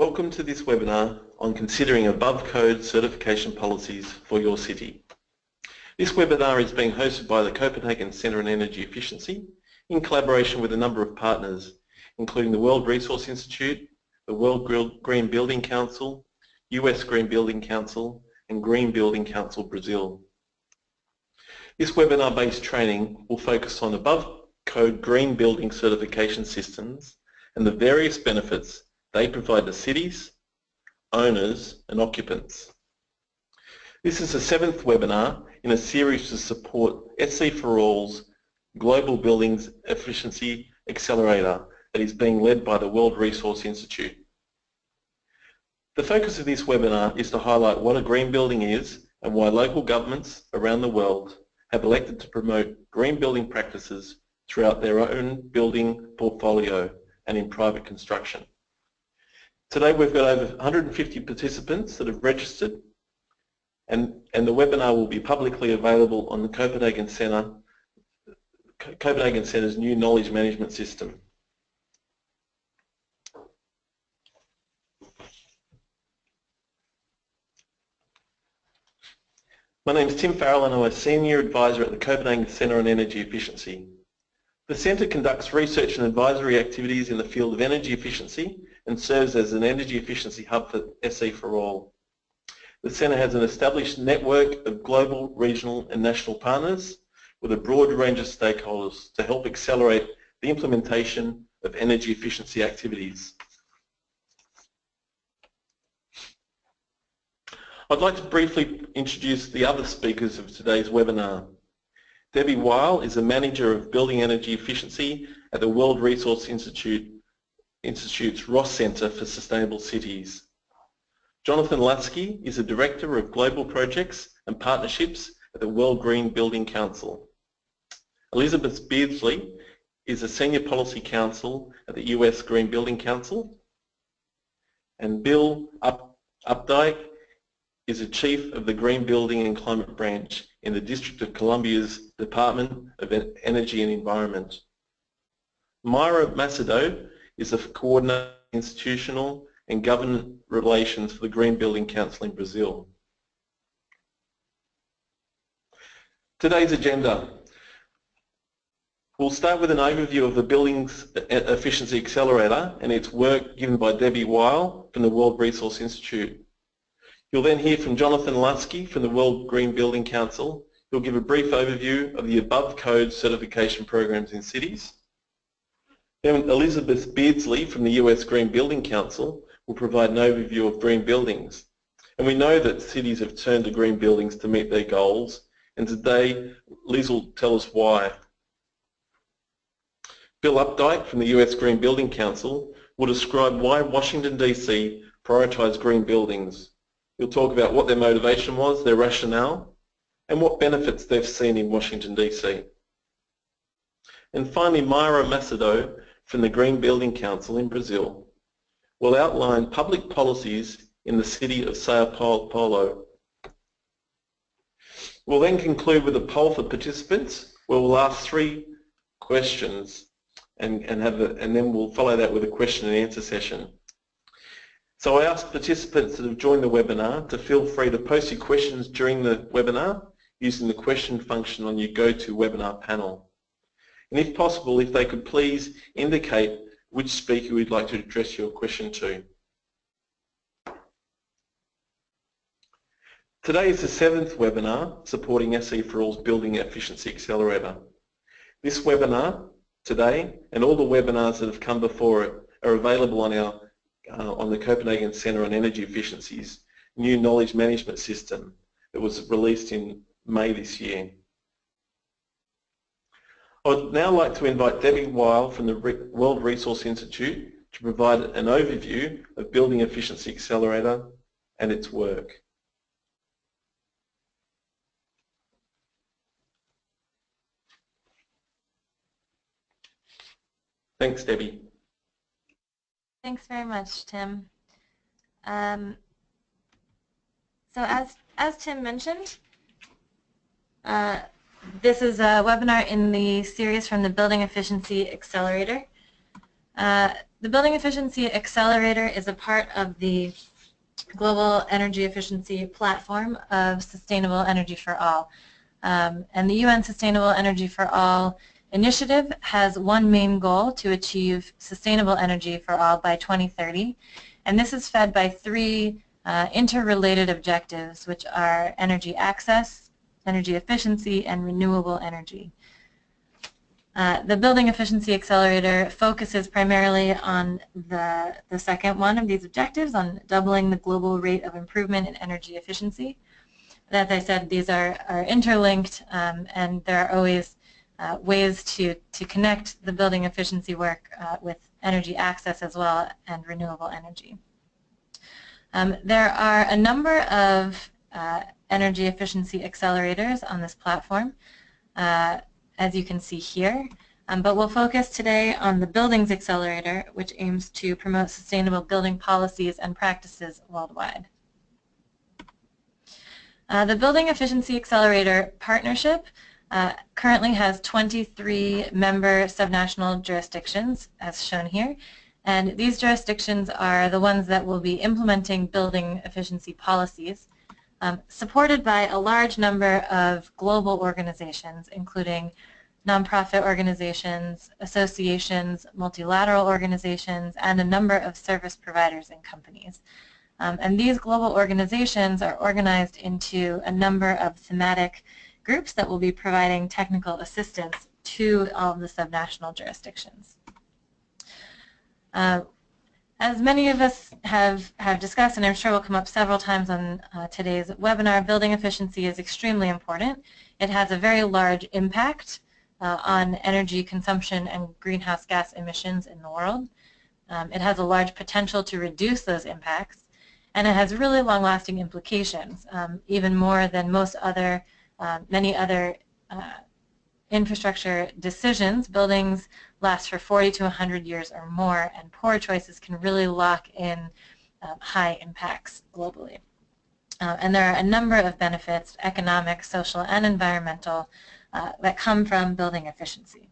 Welcome to this webinar on considering above code certification policies for your city. This webinar is being hosted by the Copenhagen Centre on Energy Efficiency in collaboration with a number of partners, including the World Resource Institute, the World Green Building Council, US Green Building Council, and Green Building Council Brazil. This webinar-based training will focus on above code green building certification systems and the various benefits they provide to cities, owners and occupants. This is the 7th webinar in a series to support SC for All's Global Buildings Efficiency Accelerator that is being led by the World Resource Institute. The focus of this webinar is to highlight what a green building is and why local governments around the world have elected to promote green building practices throughout their own building portfolio and in private construction. Today we've got over 150 participants that have registered, and the webinar will be publicly available on the Copenhagen Centre's new knowledge management system. My name is Tim Farrell and I'm a Senior Advisor at the Copenhagen Centre on Energy Efficiency. The Centre conducts research and advisory activities in the field of energy efficiency and serves as an energy efficiency hub for SC for All. The Centre has an established network of global, regional and national partners with a broad range of stakeholders to help accelerate the implementation of energy efficiency activities. I'd like to briefly introduce the other speakers of today's webinar. Debbie Weyl is a Manager of Building Energy Efficiency at the World Resource Institute's Ross Centre for Sustainable Cities. Jonathan Laski is a Director of Global Projects and Partnerships at the World Green Building Council. Elizabeth Beardsley is a Senior Policy Counsel at the US Green Building Council. And Bill Updike is a Chief of the Green Building and Climate Branch in the District of Columbia's Department of Energy and Environment. Myra Macedo is a Coordinator of Institutional and Government Relations for the Green Building Council in Brazil. Today's agenda. We'll start with an overview of the Buildings Efficiency Accelerator and its work given by Debbie Weyl from the World Resource Institute. You'll then hear from Jonathan Laski from the World Green Building Council, who'll give a brief overview of the above code certification programs in cities. Then Elizabeth Beardsley from the US Green Building Council will provide an overview of green buildings. And we know that cities have turned to green buildings to meet their goals, and today Liz will tell us why. Bill Updike from the US Green Building Council will describe why Washington DC prioritised green buildings. He'll talk about what their motivation was, their rationale, and what benefits they've seen in Washington DC. And finally, Myra Macedo from the Green Building Council in Brazil will outline public policies in the city of Sao Paulo. We'll then conclude with a poll for participants where we'll ask 3 questions and then we'll follow that with a question and answer session. So I ask participants that have joined the webinar to feel free to post your questions during the webinar using the question function on your GoToWebinar panel. And if possible, if they could please indicate which speaker we'd like to address your question to. Today is the 7th webinar supporting SC for All's Building Efficiency Accelerator. This webinar today and all the webinars that have come before it are available on the Copenhagen Centre on Energy Efficiency's new knowledge management system that was released in May this year. I would now like to invite Debbie Weyl from the World Resource Institute to provide an overview of Building Efficiency Accelerator and its work. Thanks, Debbie. Thanks very much, Tim. So as Tim mentioned, this is a webinar in the series from the Building Efficiency Accelerator. The Building Efficiency Accelerator is a part of the Global Energy Efficiency Platform of Sustainable Energy for All. And the UN Sustainable Energy for All initiative has one main goal to achieve sustainable energy for all by 2030. And this is fed by three interrelated objectives, which are energy access, energy efficiency, and renewable energy. The Building Efficiency Accelerator focuses primarily on the second one of these objectives, on doubling the global rate of improvement in energy efficiency. As I said, these are interlinked, and there are always ways to connect the building efficiency work with energy access as well and renewable energy. There are a number of energy efficiency accelerators on this platform, as you can see here, but we'll focus today on the Buildings Accelerator, which aims to promote sustainable building policies and practices worldwide. The Building Efficiency Accelerator Partnership currently has 23 member subnational jurisdictions, as shown here, and these jurisdictions are the ones that will be implementing building efficiency policies, supported by a large number of global organizations, including nonprofit organizations, associations, multilateral organizations, and a number of service providers and companies. And these global organizations are organized into a number of thematic groups that will be providing technical assistance to all of the subnational jurisdictions. As many of us have discussed, and I'm sure will come up several times on today's webinar, building efficiency is extremely important. It has a very large impact on energy consumption and greenhouse gas emissions in the world. It has a large potential to reduce those impacts, and it has really long-lasting implications, even more than many other infrastructure decisions. Buildings last for 40 to 100 years or more, and poor choices can really lock in high impacts globally. And there are a number of benefits, economic, social, and environmental, that come from building efficiency.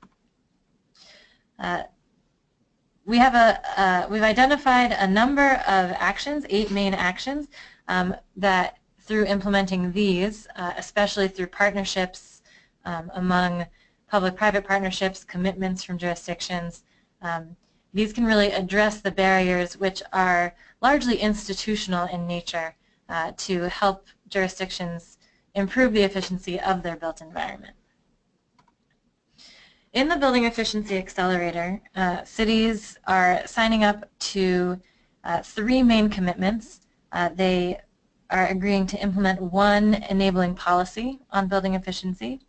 We've identified a number of actions, 8 main actions, that through implementing these, especially through partnerships among public-private partnerships, commitments from jurisdictions, these can really address the barriers which are largely institutional in nature to help jurisdictions improve the efficiency of their built environment. In the Building Efficiency Accelerator, cities are signing up to 3 main commitments. They are agreeing to implement 1 enabling policy on building efficiency,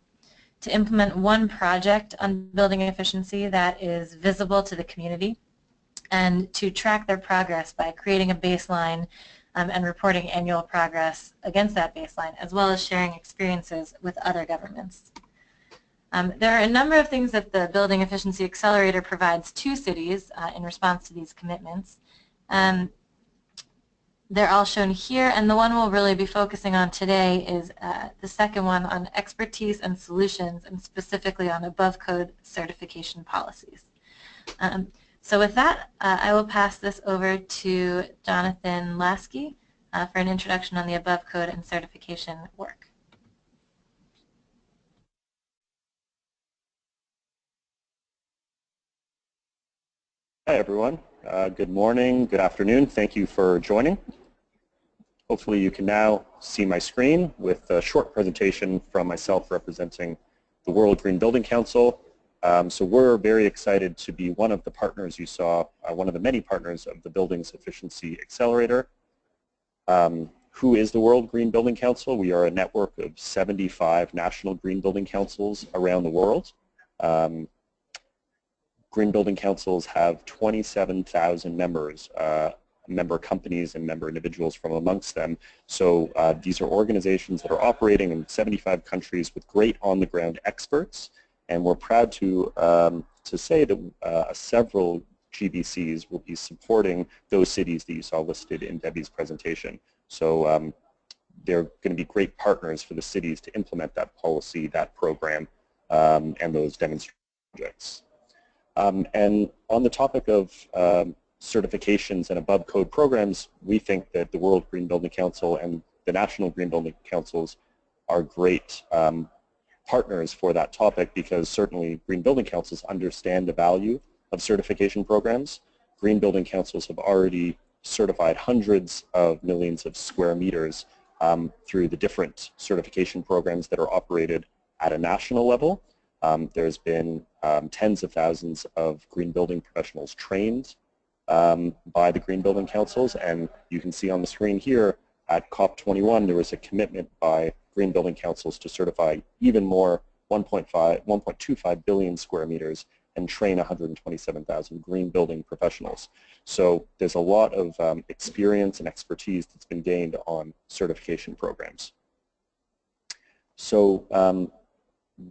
to implement 1 project on building efficiency that is visible to the community, and to track their progress by creating a baseline and reporting annual progress against that baseline, as well as sharing experiences with other governments. There are a number of things that the Building Efficiency Accelerator provides to cities in response to these commitments. They're all shown here, and the one we'll really be focusing on today is the second one on expertise and solutions, and specifically on above code certification policies. So with that, I will pass this over to Jonathan Laski for an introduction on the above code and certification work. Hi everyone, good morning, good afternoon, thank you for joining. Hopefully you can now see my screen with a short presentation from myself representing the World Green Building Council. So we're very excited to be one of the partners you saw, one of the many partners of the Buildings Efficiency Accelerator. Who is the World Green Building Council? We are a network of 75 national green building councils around the world. Green building councils have 27,000 members, member companies and member individuals from amongst them. So these are organizations that are operating in 75 countries with great on-the-ground experts, and we're proud to say that several GBCs will be supporting those cities that you saw listed in Debbie's presentation. So they're going to be great partners for the cities to implement that policy, that program, and those demonstration projects. And on the topic of certifications and above code programs, we think that the World Green Building Council and the National Green Building Councils are great partners for that topic, because certainly green building councils understand the value of certification programs. Green building councils have already certified hundreds of millions of square meters through the different certification programs that are operated at a national level. There's been tens of thousands of green building professionals trained by the green building councils, and you can see on the screen here at COP21 there was a commitment by green building councils to certify even more 1.25 billion square meters and train 127,000 green building professionals. So there's a lot of experience and expertise that's been gained on certification programs. So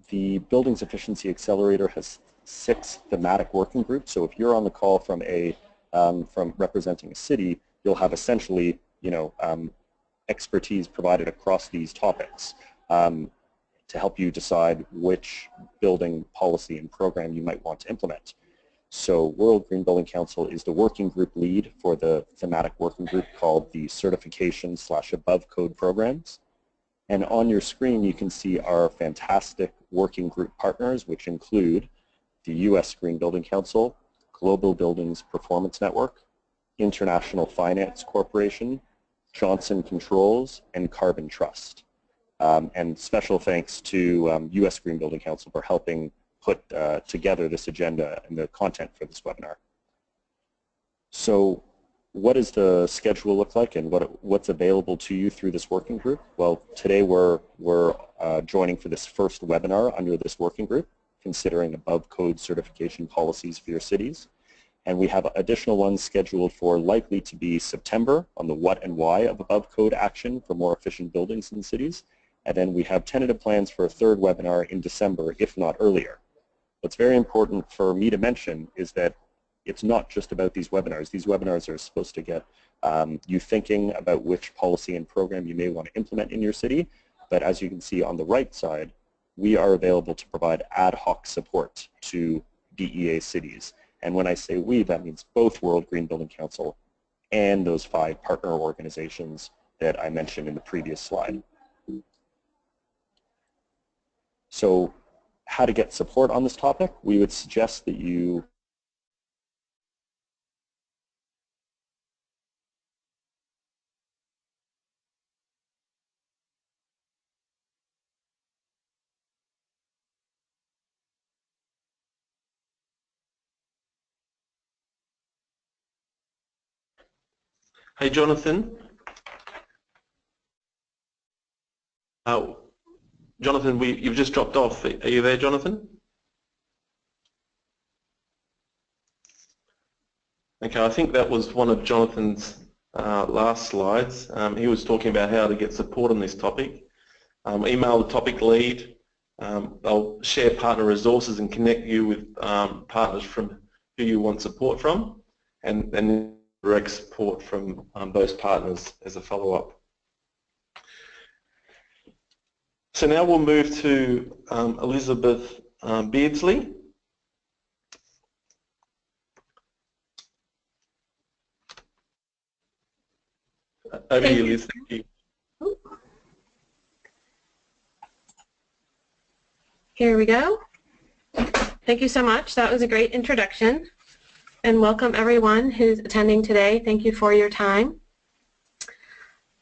the Buildings Efficiency Accelerator has 6 thematic working groups. So if you're on the call from representing a city, you'll have essentially, expertise provided across these topics to help you decide which building policy and program you might want to implement. So World Green Building Council is the working group lead for the thematic working group called the Certification/Above Code Programs. And on your screen you can see our fantastic working group partners, which include the US Green Building Council, Global Buildings Performance Network, International Finance Corporation, Johnson Controls, and Carbon Trust. And special thanks to US Green Building Council for helping put together this agenda and the content for this webinar. So what does the schedule look like, and what's available to you through this working group? Well, today we're joining for this first webinar under this working group, considering above code certification policies for your cities. And we have additional ones scheduled for likely to be September on the what and why of above code action for more efficient buildings in cities. And then we have tentative plans for a third webinar in December, if not earlier. What's very important for me to mention is that it's not just about these webinars. These webinars are supposed to get you thinking about which policy and program you may want to implement in your city. But as you can see on the right side, we are available to provide ad hoc support to BEA cities. And when I say we, that means both World Green Building Council and those 5 partner organizations that I mentioned in the previous slide. So how to get support on this topic? We would suggest that you Hey, Jonathan. Jonathan, you've just dropped off. Are you there, Jonathan? Okay, I think that was one of Jonathan's last slides. He was talking about how to get support on this topic. Email the topic lead. They'll share partner resources and connect you with partners from who you want support from, and direct support from those partners as a follow-up. So now we'll move to Elizabeth Beardsley. Over to you, Liz. Thank you. Here we go. Thank you so much. That was a great introduction. And welcome everyone who's attending today. Thank you for your time.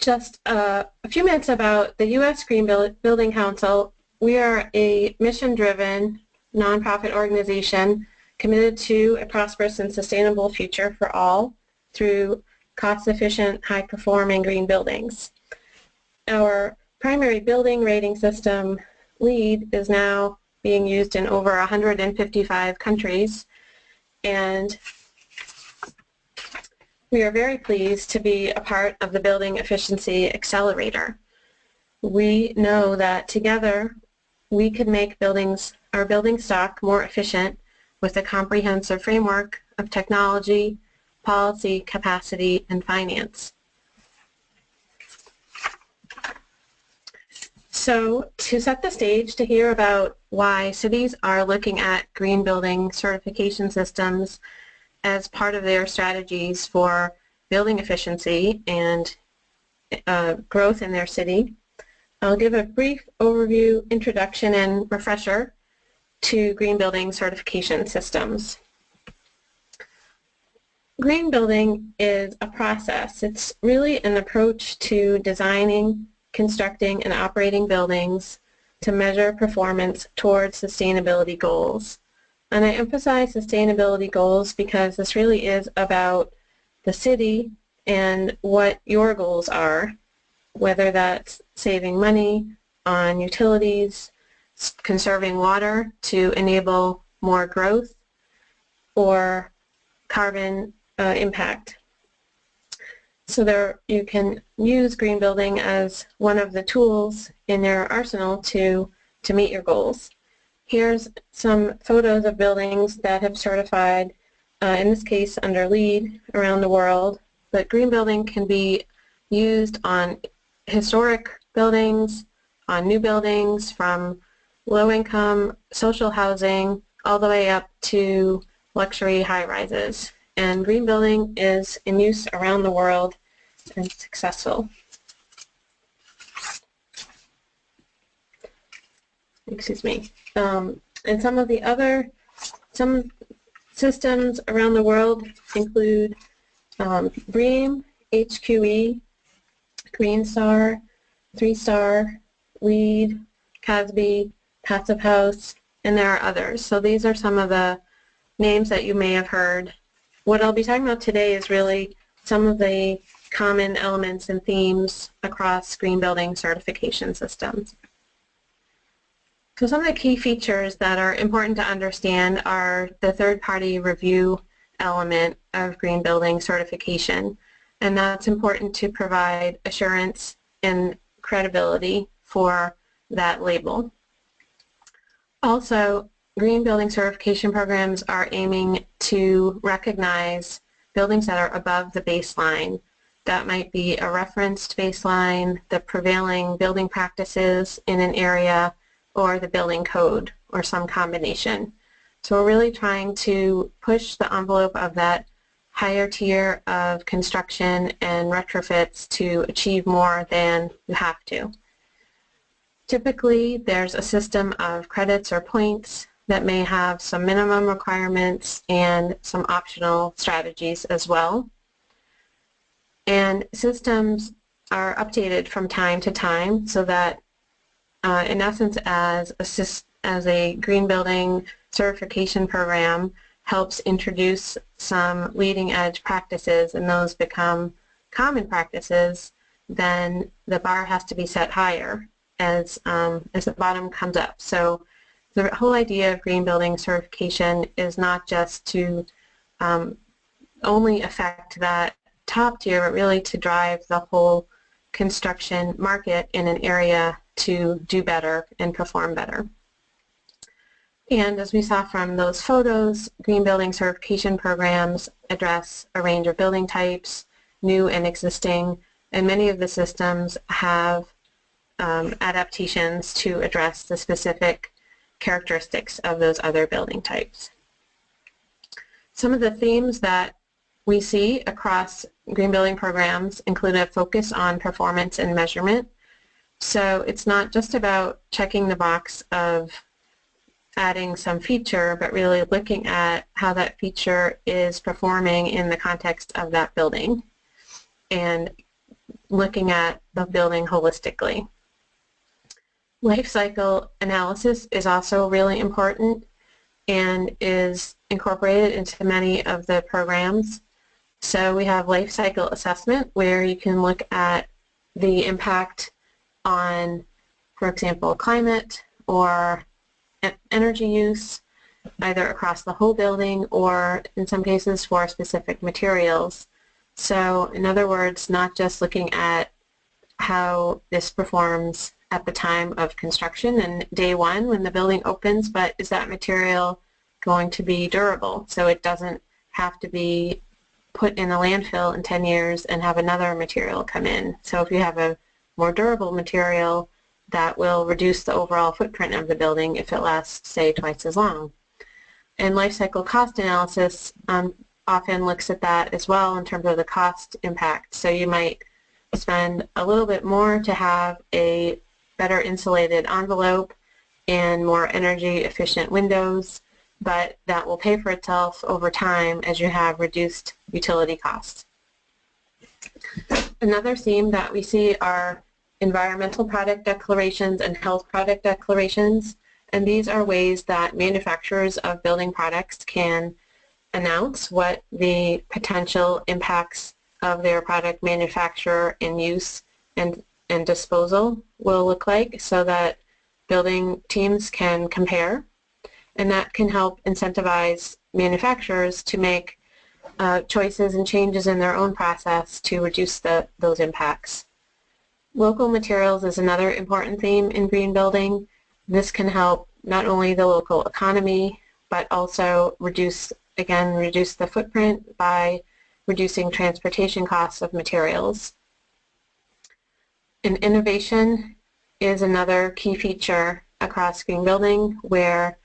Just a few minutes about the U.S. Green Building Council. We are a mission-driven nonprofit organization committed to a prosperous and sustainable future for all through cost-efficient, high-performing green buildings. Our primary building rating system, LEED, is now being used in over 155 countries, and we are very pleased to be a part of the Building Efficiency Accelerator. We know that together we can make our building stock more efficient with a comprehensive framework of technology, policy, capacity, and finance. So to set the stage to hear about why cities are looking at green building certification systems as part of their strategies for building efficiency and growth in their city, I'll give a brief overview, introduction, and refresher to green building certification systems. Green building is a process. It's really an approach to designing, constructing, and operating buildings to measure performance towards sustainability goals. And I emphasize sustainability goals because this really is about the city and what your goals are, whether that's saving money on utilities, conserving water to enable more growth, or carbon impact. So there you can use green building as one of the tools in your arsenal to meet your goals. Here's some photos of buildings that have certified, in this case under LEED, around the world. But green building can be used on historic buildings, on new buildings, from low-income social housing all the way up to luxury high-rises. And green building is in use around the world and successful. Excuse me. And some systems around the world include BREEAM, HQE, Green Star, 3-Star, LEED, CASB, Passive House, and there are others. So these are some of the names that you may have heard. What I'll be talking about today is really some of the common elements and themes across green building certification systems. So some of the key features that are important to understand are the third-party review element of green building certification, and that's important to provide assurance and credibility for that label. Also, green building certification programs are aiming to recognize buildings that are above the baseline. That might be a referenced baseline, the prevailing building practices in an area, or the building code, or some combination. So we're really trying to push the envelope of that higher tier of construction and retrofits to achieve more than you have to. Typically, there's a system of credits or points that may have some minimum requirements and some optional strategies as well. And systems are updated from time to time so that, in essence, as a green building certification program helps introduce some leading edge practices and those become common practices, then the bar has to be set higher as the bottom comes up. So the whole idea of green building certification is not just to only affect that top tier, but really to drive the whole construction market in an area to do better and perform better. And as we saw from those photos, green building certification programs address a range of building types, new and existing, and many of the systems have adaptations to address the specific characteristics of those other building types. Some of the themes that we see across green building programs include a focus on performance and measurement. So it's not just about checking the box of adding some feature, but really looking at how that feature is performing in the context of that building and looking at the building holistically. Life cycle analysis is also really important and is incorporated into many of the programs. So we have life cycle assessment where you can look at the impact on, for example, climate or energy use, either across the whole building or in some cases for specific materials. So in other words, not just looking at how this performs at the time of construction and day one when the building opens, but is that material going to be durable so it doesn't have to be put in a landfill in 10 years and have another material come in. So if you have a more durable material, that will reduce the overall footprint of the building if it lasts, say, twice as long. And life cycle cost analysis often looks at that as well in terms of the cost impact. So you might spend a little bit more to have a better insulated envelope and more energy efficient windows, but that will pay for itself over time as you have reduced utility costs. Another theme that we see are environmental product declarations and health product declarations, and these are ways that manufacturers of building products can announce what the potential impacts of their product manufacture and use and disposal will look like, so that building teams can compare, and that can help incentivize manufacturers to make choices and changes in their own process to reduce those impacts. Local materials is another important theme in green building. This can help not only the local economy, but also reduce the footprint by reducing transportation costs of materials. And innovation is another key feature across green building, where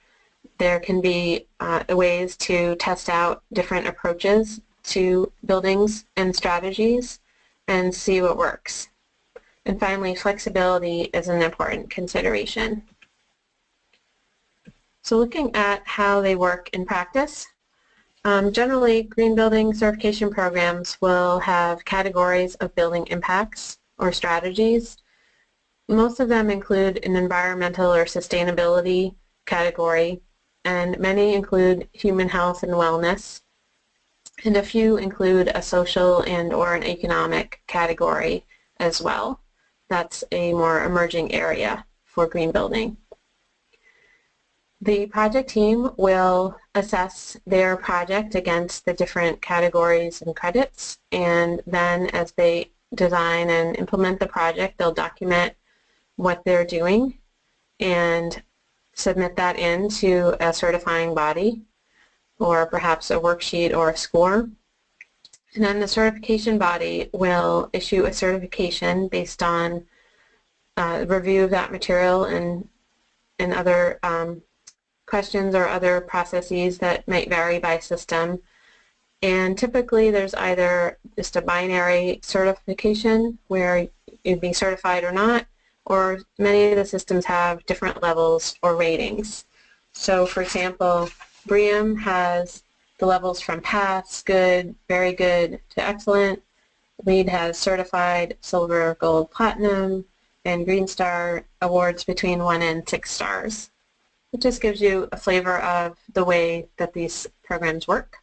there can be ways to test out different approaches to buildings and strategies and see what works. And finally, flexibility is an important consideration. So looking at how they work in practice, generally green building certification programs will have categories of building impacts or strategies. Most of them include an environmental or sustainability category, and many include human health and wellness, and a few include a social and or an economic category as well. That's a more emerging area for green building. The project team will assess their project against the different categories and credits, and then as they design and implement the project, they'll document what they're doing and submit that into a certifying body, or perhaps a worksheet or a score. And then the certification body will issue a certification based on review of that material and other questions or other processes that might vary by system. And typically there's either just a binary certification where you'd be certified or not, or many of the systems have different levels or ratings. So for example, BREEAM has the levels from pass, good, very good to excellent. LEED has certified, silver, gold, platinum, and Green Star awards between 1 and 6 stars. It just gives you a flavor of the way that these programs work.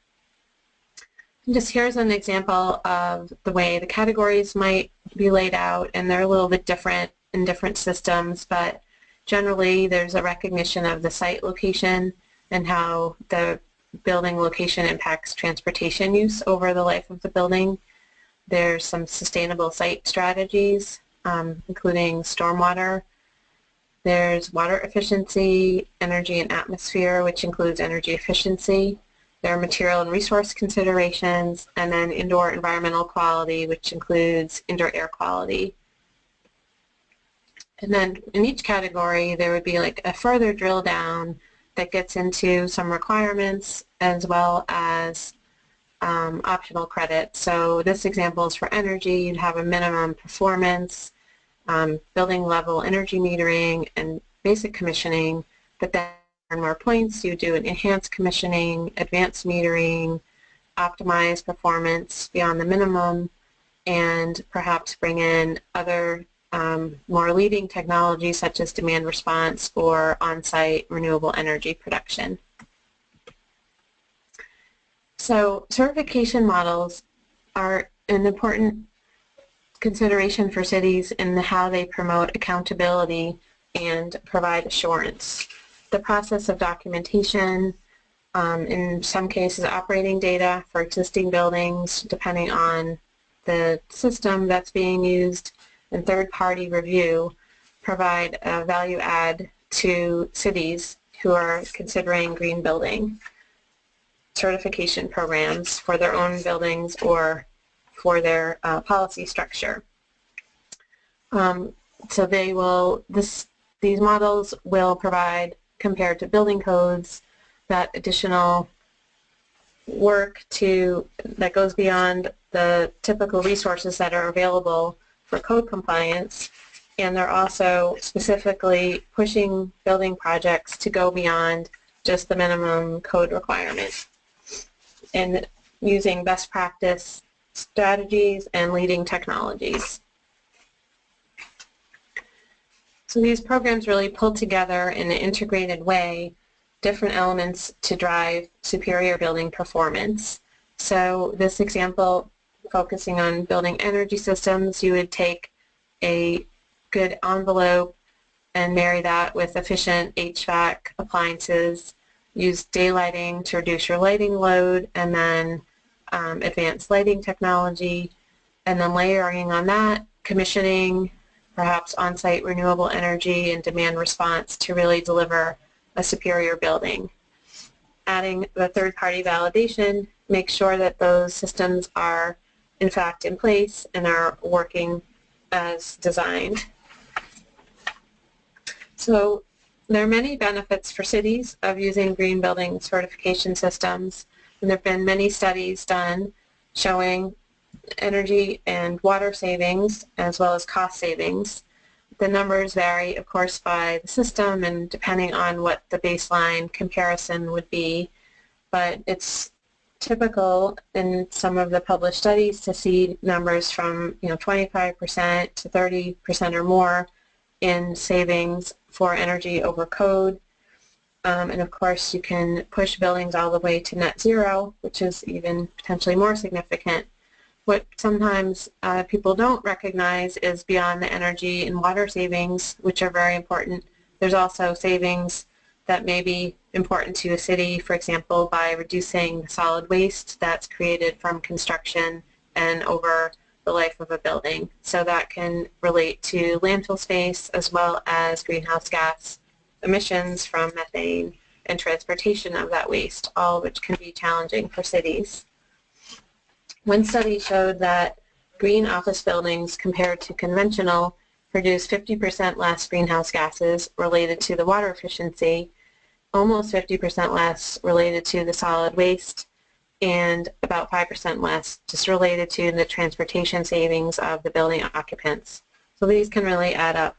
And just here's an example of the way the categories might be laid out, and they're a little bit different in different systems, but generally there's a recognition of the site location and how the building location impacts transportation use over the life of the building. There's some sustainable site strategies, including stormwater. There's water efficiency, energy and atmosphere, which includes energy efficiency. There are material and resource considerations, and then indoor environmental quality, which includes indoor air quality. And then in each category, there would be like a further drill down that gets into some requirements as well as optional credits. So this example is for energy. You'd have a minimum performance, building level energy metering, and basic commissioning, but then more points, you do an enhanced commissioning, advanced metering, optimize performance beyond the minimum, and perhaps bring in other more leading technologies such as demand response or on-site renewable energy production. So certification models are an important consideration for cities in how they promote accountability and provide assurance. The process of documentation, in some cases operating data for existing buildings depending on the system that's being used, and third-party review provide a value add to cities who are considering green building certification programs for their own buildings or for their policy structure. So these models will provide, compared to building codes, that additional work that goes beyond the typical resources that are available for code compliance, and they're also specifically pushing building projects to go beyond just the minimum code requirement and using best practice strategies and leading technologies. So these programs really pull together in an integrated way different elements to drive superior building performance. So this example, focusing on building energy systems, you would take a good envelope and marry that with efficient HVAC appliances, use daylighting to reduce your lighting load, and then advanced lighting technology, and then layering on that, commissioning, perhaps on-site renewable energy and demand response to really deliver a superior building. Adding the third-party validation, make sure that those systems are in fact in place and are working as designed. So there are many benefits for cities of using green building certification systems, and there have been many studies done showing energy and water savings as well as cost savings. The numbers vary, of course, by the system and depending on what the baseline comparison would be, but it's typical in some of the published studies to see numbers from 25% to 30% or more in savings for energy over code. And of course, you can push buildings all the way to net zero, which is even potentially more significant. What sometimes people don't recognize is beyond the energy and water savings, which are very important. There's also savings that may be important to a city, for example, by reducing the solid waste that's created from construction and over the life of a building. So that can relate to landfill space as well as greenhouse gas emissions from methane and transportation of that waste, all which can be challenging for cities. One study showed that green office buildings compared to conventional produce 50% less greenhouse gases related to the water efficiency, almost 50% less related to the solid waste, and about 5% less just related to the transportation savings of the building occupants. So these can really add up.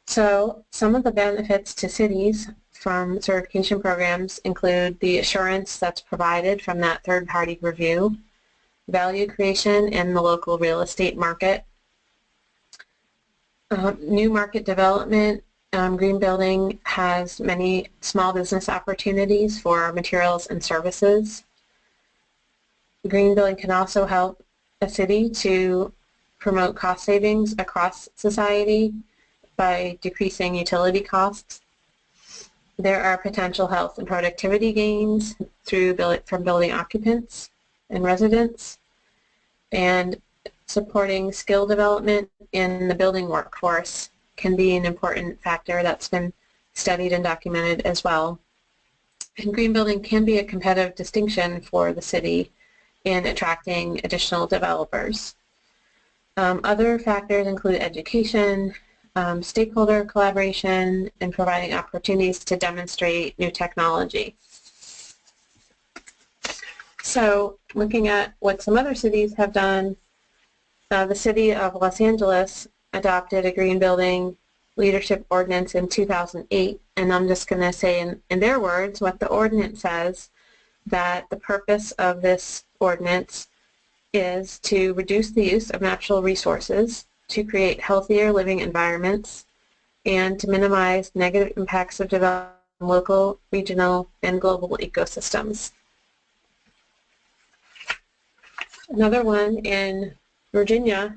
So some of the benefits to cities from certification programs include the assurance that's provided from that third-party review, value creation in the local real estate market, new market development. Green building has many small business opportunities for materials and services. Green building can also help a city to promote cost savings across society by decreasing utility costs. There are potential health and productivity gains from building occupants and residents, and supporting skill development in the building workforce can be an important factor that's been studied and documented as well. And green building can be a competitive distinction for the city in attracting additional developers. Other factors include education, stakeholder collaboration, and providing opportunities to demonstrate new technology. So looking at what some other cities have done, the city of Los Angeles adopted a green building leadership ordinance in 2008, and I'm just going to say in their words what the ordinance says, that the purpose of this ordinance is to reduce the use of natural resources, to create healthier living environments, and to minimize negative impacts of development on local, regional, and global ecosystems. Another one in Virginia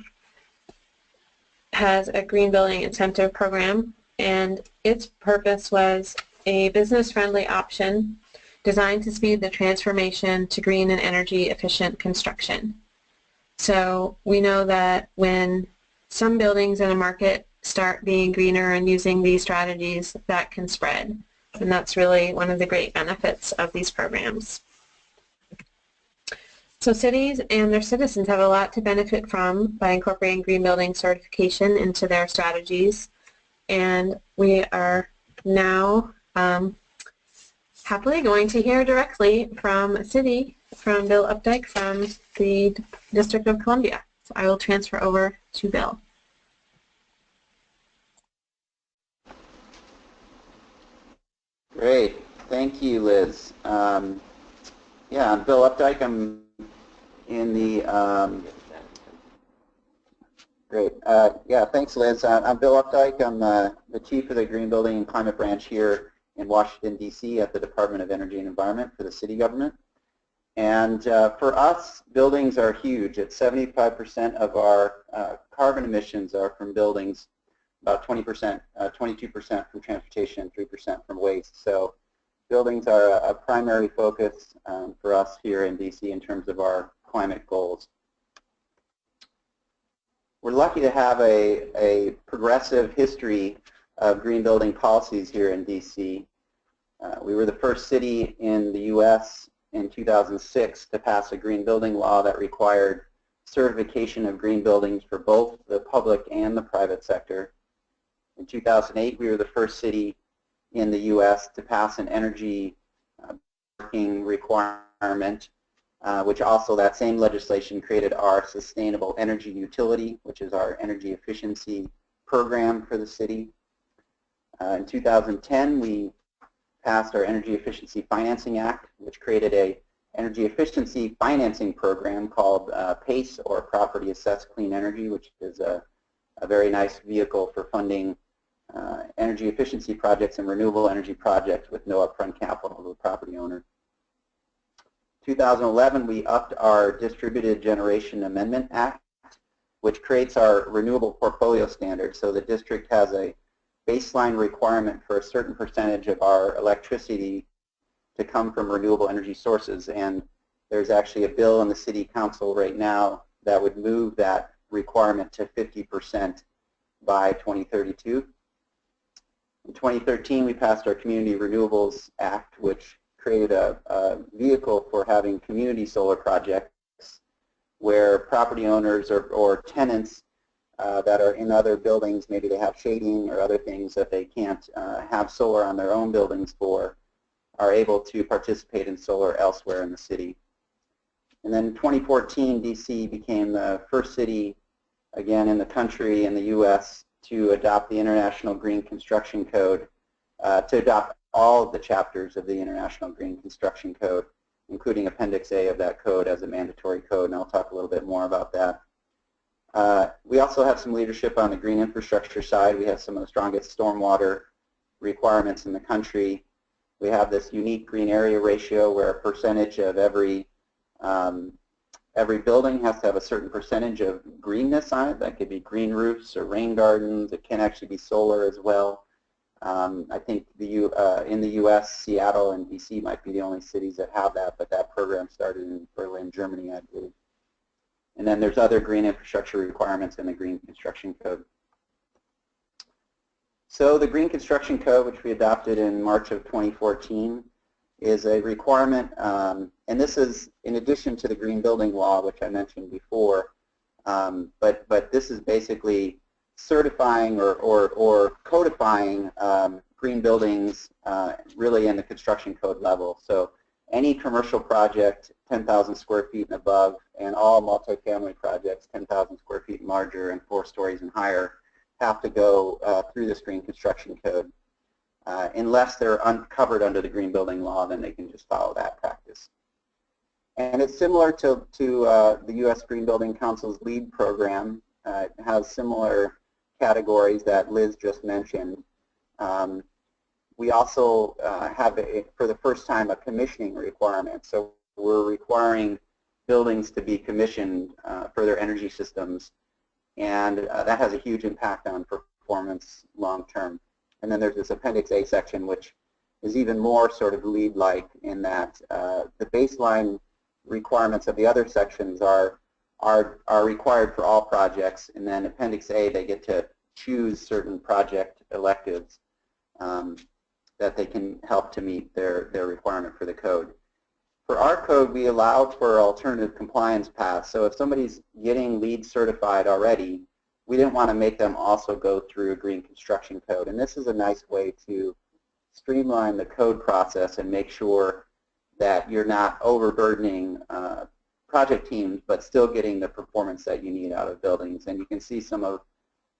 has a green building incentive program, and its purpose was a business-friendly option designed to speed the transformation to green and energy efficient construction. So we know that when some buildings in a market start being greener and using these strategies, that can spread, and that's really one of the great benefits of these programs. So cities and their citizens have a lot to benefit from by incorporating green building certification into their strategies. And we are now happily going to hear directly from Bill Updike from the District of Columbia. So I will transfer over to Bill. Great. Thank you, Liz. Yeah, I'm Bill Updike. I'm in the great. Yeah, thanks, Liz. I'm Bill Updike. I'm the chief of the Green Building and Climate Branch here in Washington, D.C. at the Department of Energy and Environment for the city government. And for us, buildings are huge. It's 75% of our carbon emissions are from buildings, about 20%, 22% from transportation, 3% from waste. So buildings are a primary focus for us here in D.C. in terms of our climate goals. We're lucky to have a progressive history of green building policies here in D.C. We were the first city in the U.S. in 2006 to pass a green building law that required certification of green buildings for both the public and the private sector. In 2008, we were the first city in the U.S. to pass an energy marking requirement, which also that same legislation created our sustainable energy utility, which is our energy efficiency program for the city. In 2010, we passed our Energy Efficiency Financing Act, which created a energy efficiency financing program called PACE, or Property Assessed Clean Energy, which is a very nice vehicle for funding energy efficiency projects and renewable energy projects with no upfront capital to the property owner. 2011, we upped our Distributed Generation Amendment Act, which creates our renewable portfolio standard. So the district has a baseline requirement for a certain percentage of our electricity to come from renewable energy sources. And there's actually a bill in the City Council right now that would move that requirement to 50% by 2032. In 2013, we passed our Community Renewables Act, which created a vehicle for having community solar projects where property owners or tenants that are in other buildings, maybe they have shading or other things that they can't have solar on their own buildings for, are able to participate in solar elsewhere in the city. And then in 2014, D.C. became the first city, again in the country, in the U.S., to adopt the International Green Construction Code, to adopt all of the chapters of the International Green Construction Code, including Appendix A of that code as a mandatory code, and I'll talk a little bit more about that. We also have some leadership on the green infrastructure side. We have some of the strongest stormwater requirements in the country. We have this unique green area ratio where a percentage of every building has to have a certain percentage of greenness on it. That could be green roofs or rain gardens. It can actually be solar as well. I think in the U.S., Seattle and D.C. might be the only cities that have that, but that program started in Berlin, Germany, I believe. And then there's other green infrastructure requirements in the Green Construction Code. So the Green Construction Code, which we adopted in March of 2014, is a requirement, and this is in addition to the Green Building Law, which I mentioned before, but this is basically certifying or codifying green buildings really in the construction code level. So any commercial project 10,000 square feet and above, and all multifamily projects 10,000 square feet and larger and 4 stories and higher have to go through this Green Construction Code. Unless they're uncovered under the Green Building Law, then they can just follow that practice. And it's similar to the U.S. Green Building Council's LEED program. It has similar categories that Liz just mentioned. We also have, for the first time, a commissioning requirement. So we're requiring buildings to be commissioned for their energy systems, and that has a huge impact on performance long term. And then there's this Appendix A section, which is even more sort of LEED-like in that the baseline requirements of the other sections are required for all projects, and then Appendix A, they get to choose certain project electives that they can help to meet their requirement for the code. For our code, we allowed for alternative compliance paths. So if somebody's getting LEED certified already, we didn't want to make them also go through a green construction code. And this is a nice way to streamline the code process and make sure that you're not overburdening project teams, but still getting the performance that you need out of buildings. And you can see some of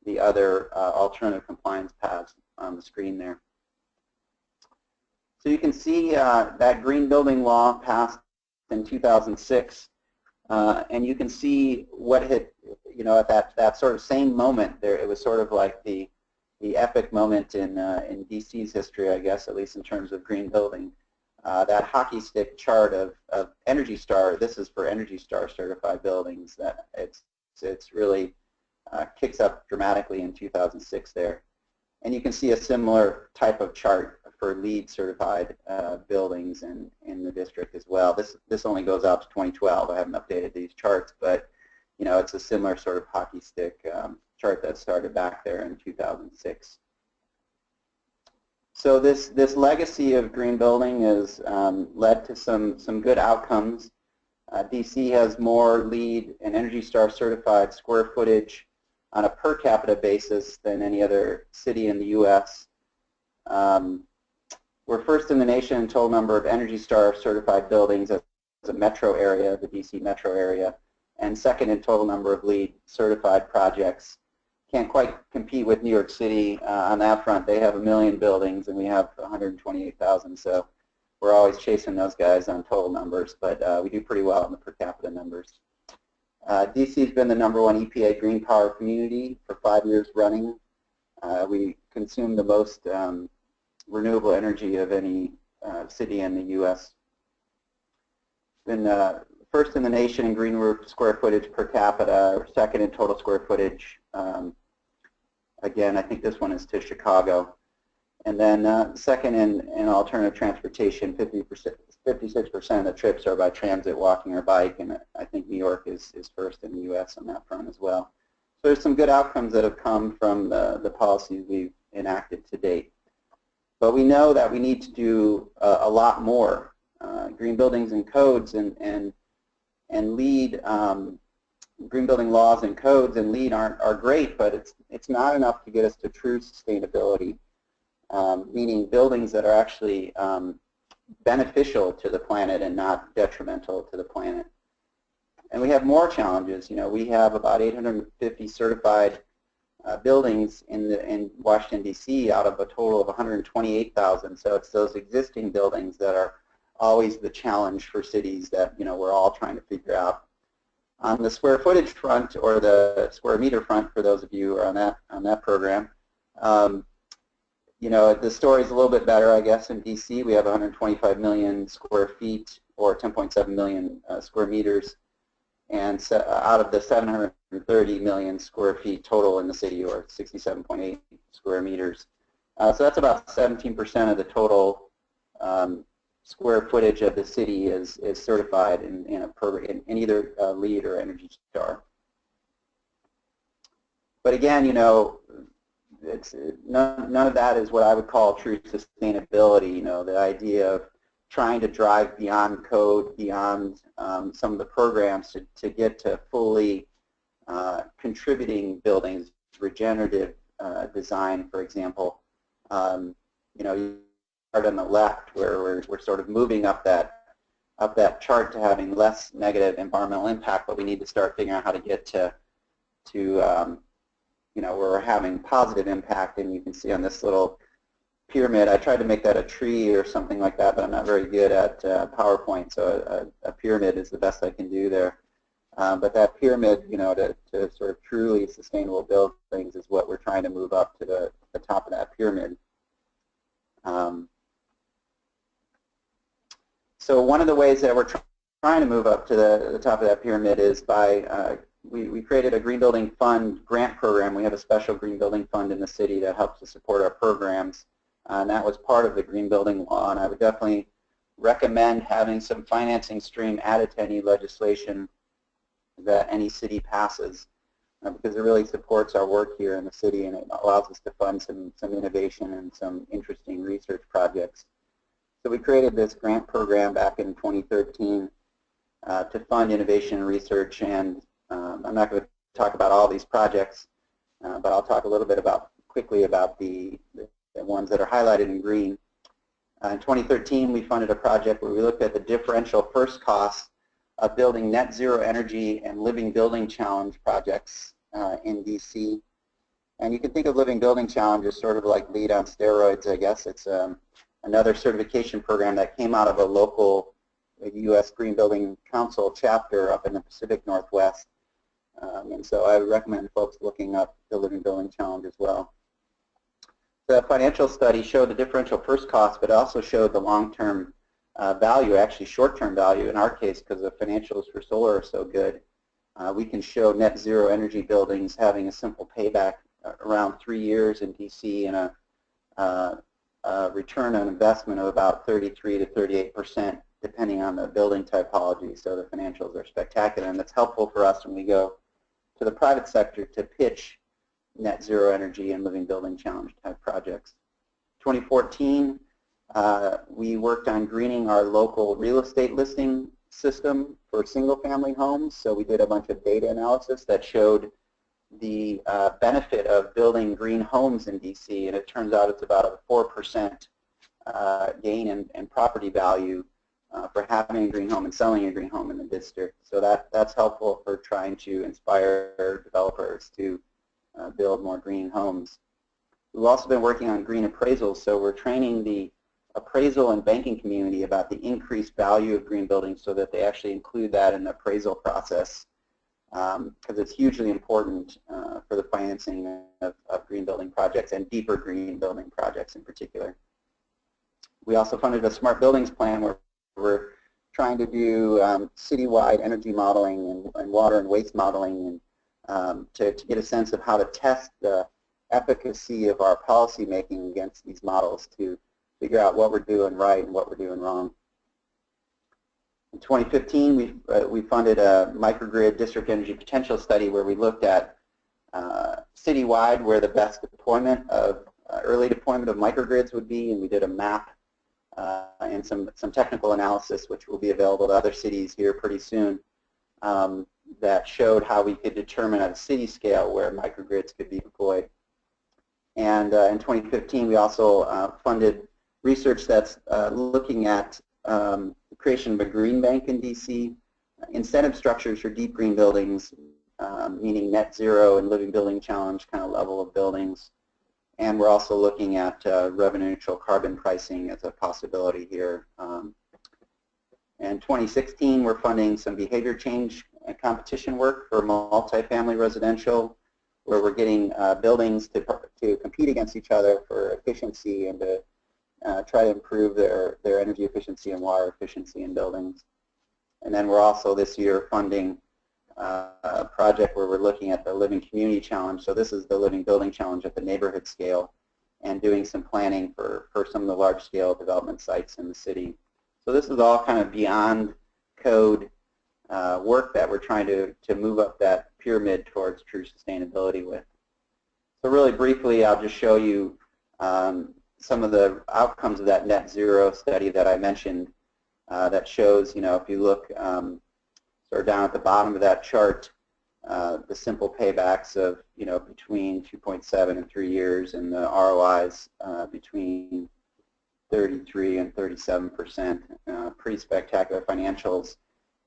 the other alternative compliance paths on the screen there. So you can see that green building law passed in 2006, and you can see what hit, at that sort of same moment there. It was sort of like the epic moment in DC's history, I guess, at least in terms of green building. That hockey stick chart of Energy Star. This is for Energy Star certified buildings. That it's really kicks up dramatically in 2006 there. And you can see a similar type of chart for LEED certified buildings in the district as well. This only goes out to 2012. I haven't updated these charts, but it's a similar sort of hockey stick chart that started back there in 2006. So this legacy of green building has led to some good outcomes. DC has more LEED and Energy Star certified square footage on a per capita basis than any other city in the U.S. We're first in the nation in total number of Energy Star certified buildings as a metro area, the DC metro area, and second in total number of LEED certified projects. Can't quite compete with New York City on that front. They have 1 million buildings and we have 128,000, so we're always chasing those guys on total numbers, but we do pretty well on the per capita numbers. DC's been the #1 EPA green power community for 5 years running. We consume the most renewable energy of any city in the U.S. Been first in the nation in green roof square footage per capita, second in total square footage. Again, I think this one is to Chicago. And then second in alternative transportation, 56% of the trips are by transit, walking, or bike, and I think New York is first in the U.S. on that front as well. So there's some good outcomes that have come from the policies we've enacted to date. But we know that we need to do a lot more. Green buildings and codes and LEED, green building laws and codes and LEED are great, but it's not enough to get us to true sustainability. Meaning buildings that are actually beneficial to the planet and not detrimental to the planet. And we have more challenges. We have about 850 certified buildings in Washington, D.C. out of a total of 128,000. So it's those existing buildings that are always the challenge for cities that we're all trying to figure out. On the square footage front, or the square meter front, for those of you who are on that program, the story's a little bit better, I guess. In DC, we have 125 million square feet, or 10.7 million square meters, and out of the 730 million square feet total in the city, or 67.8 square meters. So that's about 17% of the total square footage of the city is certified in either LEED or Energy Star. But again, it's none of that is what I would call true sustainability. The idea of trying to drive beyond code, beyond some of the programs to get to fully contributing buildings, regenerative design, for example. You start on the left where we're sort of moving up that chart to having less negative environmental impact, but we need to start figuring out how to get to where we're having positive impact. And you can see on this little pyramid, I tried to make that a tree or something like that, but I'm not very good at PowerPoint, so a pyramid is the best I can do there. But that pyramid, to sort of truly sustainable buildings is what we're trying to move up to the top of that pyramid. So one of the ways that we're trying to move up to the top of that pyramid is by we created a Green Building Fund grant program. We have a special Green Building Fund in the city that helps to support our programs, and that was part of the Green Building Law. And I would definitely recommend having some financing stream added to any legislation that any city passes, because it really supports our work here in the city, and it allows us to fund some innovation and some interesting research projects. So we created this grant program back in 2013 to fund innovation and research, and I'm not going to talk about all these projects, but I'll talk a little bit quickly about the ones that are highlighted in green. In 2013, we funded a project where we looked at the differential first costs of building net zero energy and living building challenge projects in DC. And you can think of living building challenge as sort of like LEED on steroids, I guess. It's another certification program that came out of a local US Green Building Council chapter up in the Pacific Northwest. And so I would recommend folks looking up the living building challenge as well. The financial study showed the differential first cost, but also showed the long-term value, actually short-term value in our case, because the financials for solar are so good. We can show net zero energy buildings having a simple payback around 3 years in DC and a return on investment of about 33 to 38%, depending on the building typology. So the financials are spectacular, and that's helpful for us when we go to the private sector to pitch net zero energy and living building challenge type projects. 2014, we worked on greening our local real estate listing system for single family homes. So we did a bunch of data analysis that showed the benefit of building green homes in DC, and it turns out it's about a 4% gain in property value for having a green home and selling a green home in the district. So that's helpful for trying to inspire developers to build more green homes. We've also been working on green appraisals, so we're training the appraisal and banking community about the increased value of green buildings so that they actually include that in the appraisal process, because it's hugely important for the financing of green building projects and deeper green building projects in particular. We also funded a smart buildings plan where we're trying to do citywide energy modeling and water and waste modeling, and to get a sense of how to test the efficacy of our policy making against these models to figure out what we're doing right and what we're doing wrong. In 2015, we funded a microgrid district energy potential study where we looked at citywide where the best deployment of early deployment of microgrids would be, and we did a map and some technical analysis, which will be available to other cities here pretty soon, that showed how we could determine at a city scale where microgrids could be deployed. And in 2015, we also funded research that's looking at the creation of a green bank in DC, incentive structures for deep green buildings, meaning net zero and living building challenge kind of level of buildings. And we're also looking at revenue neutral carbon pricing as a possibility here. In 2016, we're funding some behavior change and competition work for multifamily residential, where we're getting buildings to compete against each other for efficiency and to try to improve their energy efficiency and water efficiency in buildings. And then we're also this year funding a project where we're looking at the Living Community Challenge. So this is the Living Building Challenge at the neighborhood scale, and doing some planning for some of the large-scale development sites in the city. So this is all kind of beyond code work that we're trying to move up that pyramid towards true sustainability with. So really briefly, I'll just show you some of the outcomes of that net zero study that I mentioned that shows, if you look sort of down at the bottom of that chart, the simple paybacks of, between 2.7 and 3 years, and the ROIs between 33 and 37%, pretty spectacular financials.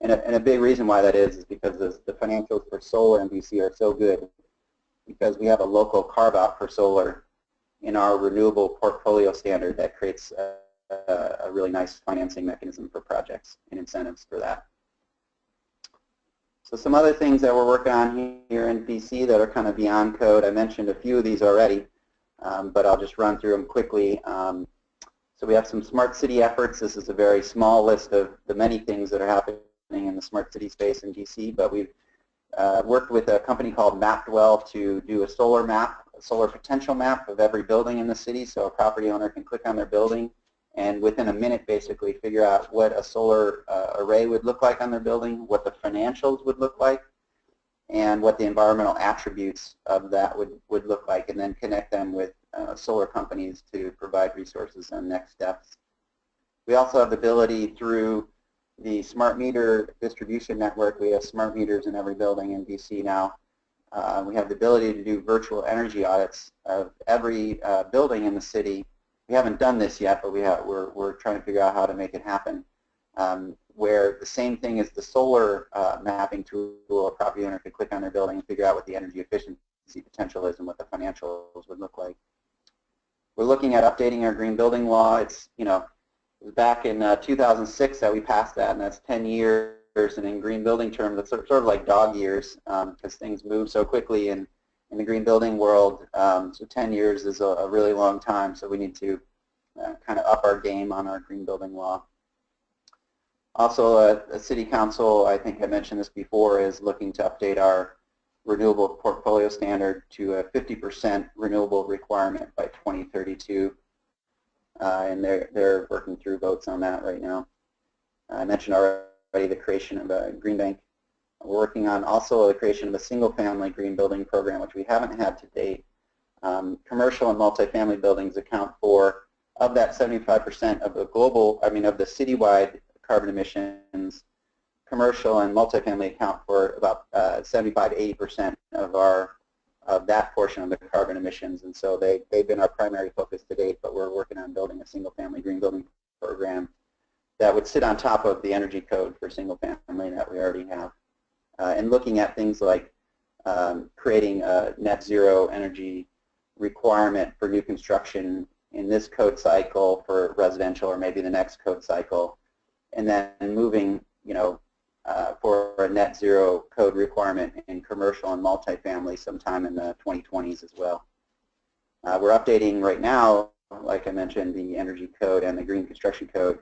And a big reason why that is because the financials for solar in DC are so good, because we have a local carve-out for solar in our renewable portfolio standard that creates a really nice financing mechanism for projects and incentives for that. So some other things that we're working on here in DC that are kind of beyond code. I mentioned a few of these already, but I'll just run through them quickly. So we have some smart city efforts. This is a very small list of the many things that are happening in the smart city space in DC, but we've worked with a company called Weyl to do a solar map, a solar potential map of every building in the city, so a property owner can click on their building and within a minute basically figure out what a solar array would look like on their building, what the financials would look like, and what the environmental attributes of that would look like, and then connect them with solar companies to provide resources and next steps. We also have the ability through the smart meter distribution network. We have smart meters in every building in DC now. We have the ability to do virtual energy audits of every building in the city. We haven't done this yet, but we're trying to figure out how to make it happen. Where the same thing as the solar mapping tool, a property owner could click on their building and figure out what the energy efficiency potential is and what the financials would look like. We're looking at updating our green building law. It's, it was back in 2006 that we passed that, and that's 10 years. And in green building terms, it's sort of like dog years because things move so quickly in the green building world. So 10 years is a really long time, so we need to kind of up our game on our green building law. Also, a city council, I think I mentioned this before, is looking to update our renewable portfolio standard to a 50% renewable requirement by 2032. And they're working through votes on that right now. I mentioned already the creation of a green bank. We're working on also the creation of a single-family green building program, which we haven't had to date. Commercial and multifamily buildings account for, of that 75% of the global, of the citywide carbon emissions, commercial and multifamily account for about 75 to 80% of that portion of the carbon emissions, and so they've been our primary focus to date, but we're working on building a single-family green building program that would sit on top of the energy code for single-family that we already have, and looking at things like creating a net zero energy requirement for new construction in this code cycle for residential, or maybe the next code cycle, and then moving, for a net zero code requirement in commercial and multifamily sometime in the 2020s as well. We're updating right now, like I mentioned, the energy code and the green construction code,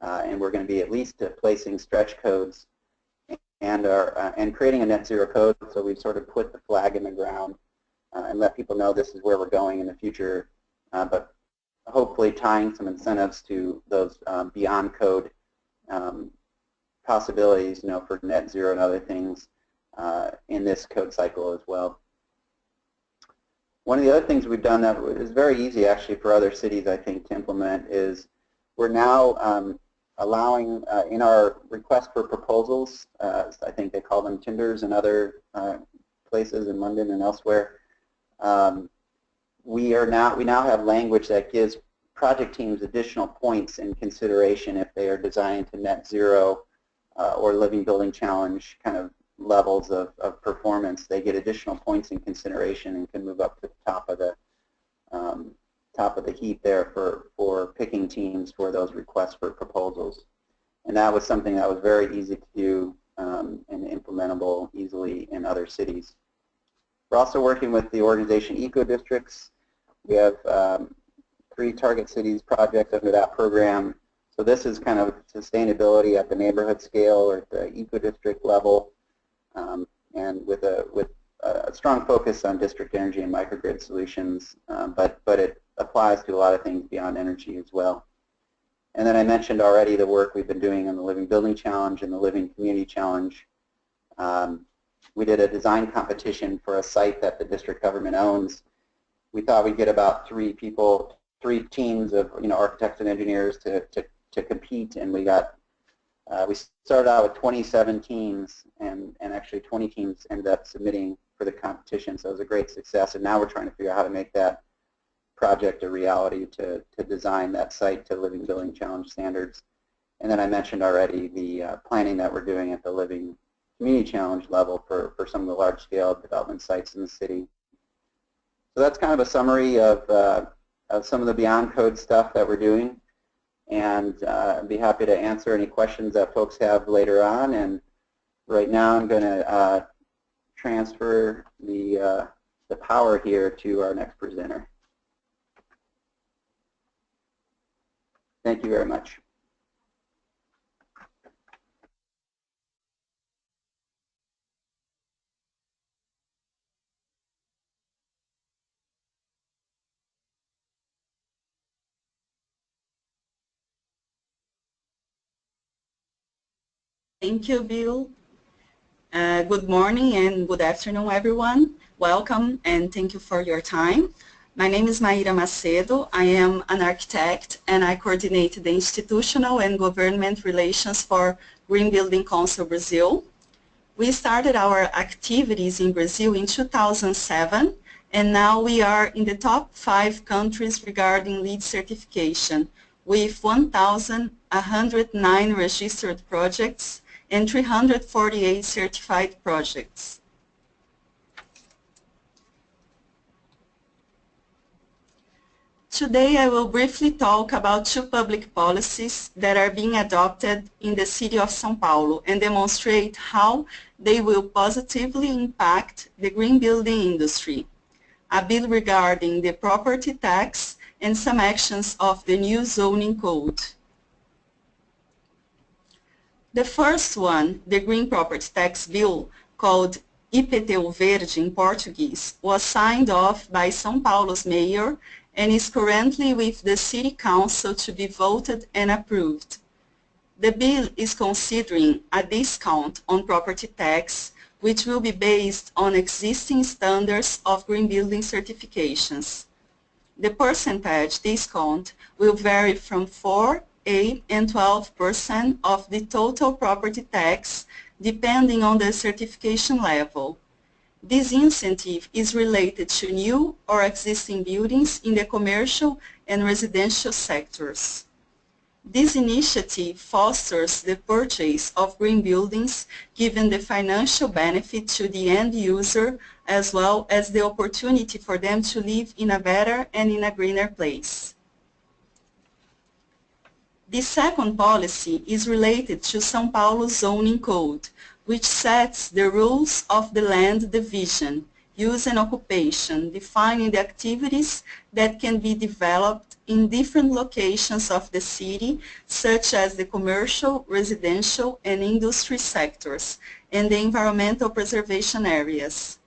and we're going to be at least placing stretch codes and creating a net zero code, so we've sort of put the flag in the ground and let people know this is where we're going in the future, but hopefully tying some incentives to those beyond code possibilities, for net zero and other things in this code cycle as well. One of the other things we've done that is very easy actually for other cities, I think, to implement is we're now allowing in our request for proposals, I think they call them tenders in other places in London and elsewhere, we now have language that gives project teams additional points in consideration if they are designing to net zero or living building challenge kind of levels of performance. They get additional points in consideration and can move up to the top of the heap there for picking teams for those requests for proposals. And that was something that was very easy to do and implementable easily in other cities. We're also working with the organization Eco Districts. We have 3 target cities projects under that program. So this is kind of sustainability at the neighborhood scale or at the eco-district level, and with a strong focus on district energy and microgrid solutions, but it applies to a lot of things beyond energy as well. And then I mentioned already the work we've been doing on the Living Building Challenge and the Living Community Challenge. We did a design competition for a site that the district government owns. We thought we'd get about 3 teams of architects and engineers to compete, and we started out with 27 teams, and actually 20 teams ended up submitting for the competition, so it was a great success, and now we're trying to figure out how to make that project a reality to design that site to Living Building Challenge standards. And then I mentioned already the planning that we're doing at the Living Community Challenge level for some of the large-scale development sites in the city. So that's kind of a summary of some of the beyond code stuff that we're doing, and I'd be happy to answer any questions that folks have later on. And right now I'm going to transfer the power here to our next presenter. Thank you very much. Thank you, Bill. Good morning and good afternoon, everyone. Welcome and thank you for your time. My name is Maíra Macedo. I am an architect and I coordinate the institutional and government relations for Green Building Council Brazil. We started our activities in Brazil in 2007, and now we are in the top 5 countries regarding LEED certification, with 1,109 registered projects and 348 certified projects. Today I will briefly talk about 2 public policies that are being adopted in the city of São Paulo and demonstrate how they will positively impact the green building industry. A bill regarding the property tax and some actions of the new zoning code. The first one, the Green Property Tax Bill, called IPTU Verde in Portuguese, was signed off by São Paulo's mayor and is currently with the City Council to be voted and approved. The bill is considering a discount on property tax, which will be based on existing standards of green building certifications. The percentage discount will vary from 4, 8, and 12% of the total property tax, depending on the certification level. This incentive is related to new or existing buildings in the commercial and residential sectors. This initiative fosters the purchase of green buildings, given the financial benefit to the end user, as well as the opportunity for them to live in a better and in a greener place. The second policy is related to São Paulo's zoning code, which sets the rules of the land division, use and occupation, defining the activities that can be developed in different locations of the city, such as the commercial, residential, and industry sectors, and the environmental preservation areas.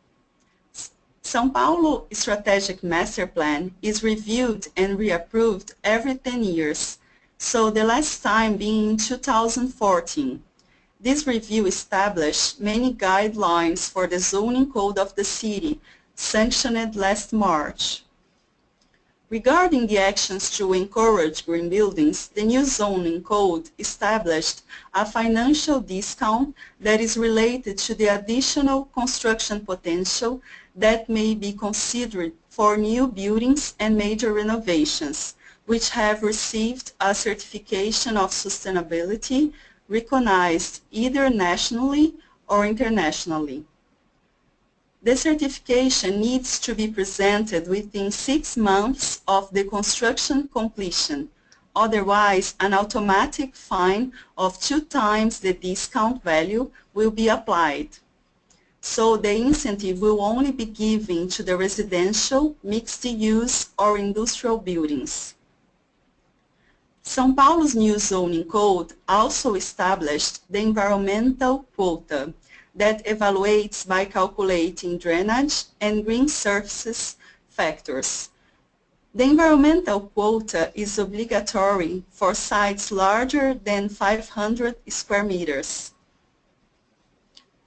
São Paulo Strategic Master Plan is reviewed and reapproved every 10 years, so the last time being in 2014. This review established many guidelines for the zoning code of the city, sanctioned last March. Regarding the actions to encourage green buildings, the new zoning code established a financial discount that is related to the additional construction potential that may be considered for new buildings and major renovations, which have received a certification of sustainability recognized either nationally or internationally. The certification needs to be presented within 6 months of the construction completion. Otherwise, an automatic fine of 2 times the discount value will be applied. So the incentive will only be given to the residential, mixed-use, or industrial buildings. São Paulo's new zoning code also established the environmental quota that evaluates by calculating drainage and green surfaces factors. The environmental quota is obligatory for sites larger than 500 square meters.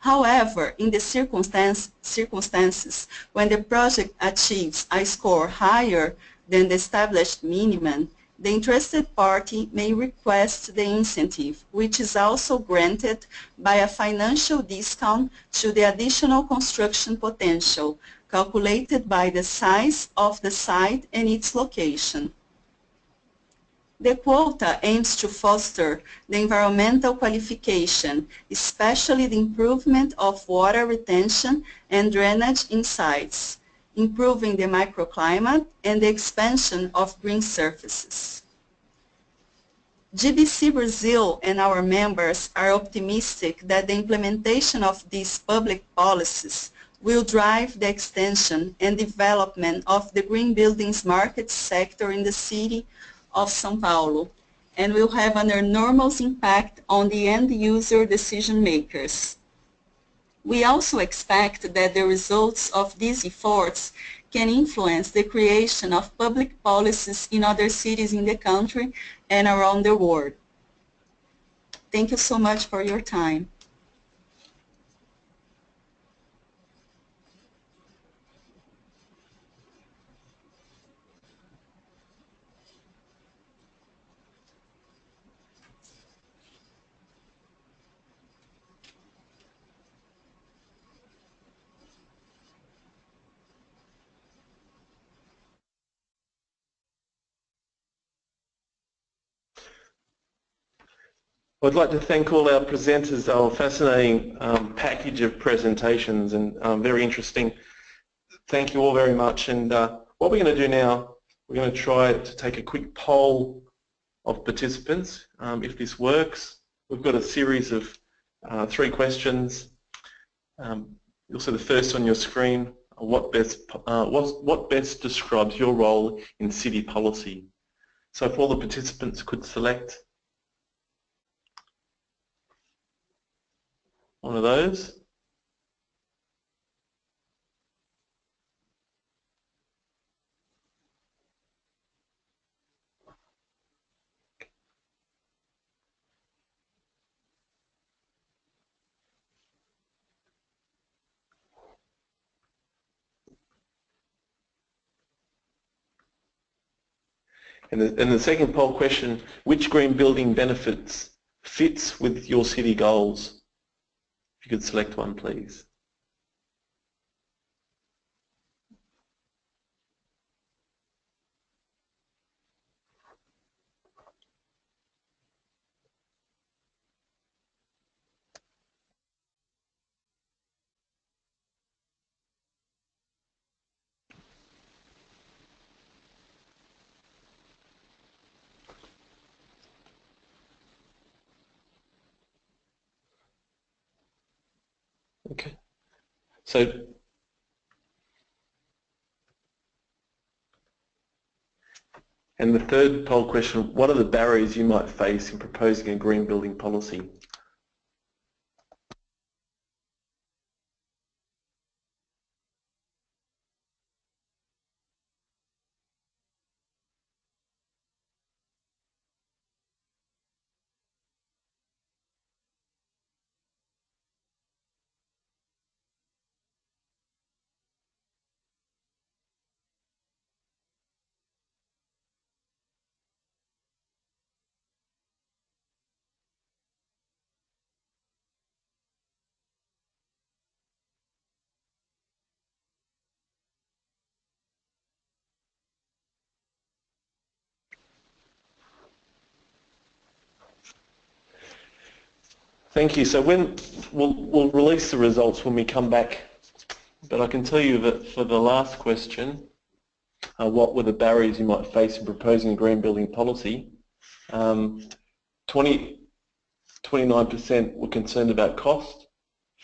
However, in the circumstances when the project achieves a score higher than the established minimum, the interested party may request the incentive, which is also granted by a financial discount to the additional construction potential, calculated by the size of the site and its location. The quota aims to foster the environmental qualification, especially the improvement of water retention and drainage in sites, improving the microclimate and the expansion of green surfaces. GBC Brazil and our members are optimistic that the implementation of these public policies will drive the extension and development of the green buildings market sector in the city of São Paulo, and will have an enormous impact on the end user decision makers. We also expect that the results of these efforts can influence the creation of public policies in other cities in the country and around the world. Thank you so much for your time. I'd like to thank all our presenters. They were a fascinating package of presentations and very interesting. Thank you all very much. And what we're going to do now, we're going to try to take a quick poll of participants. If this works, we've got a series of 3 questions. You'll see the first on your screen. What best describes your role in city policy? So if all the participants could select one of those. And the second poll question, which green building benefits fits with your city goals? If you could select one, please. Okay. So and the third poll question, what are the barriers you might face in proposing a green building policy? Thank you. So when we'll release the results when we come back, but I can tell you that for the last question, what were the barriers you might face in proposing a green building policy? 29% were concerned about cost,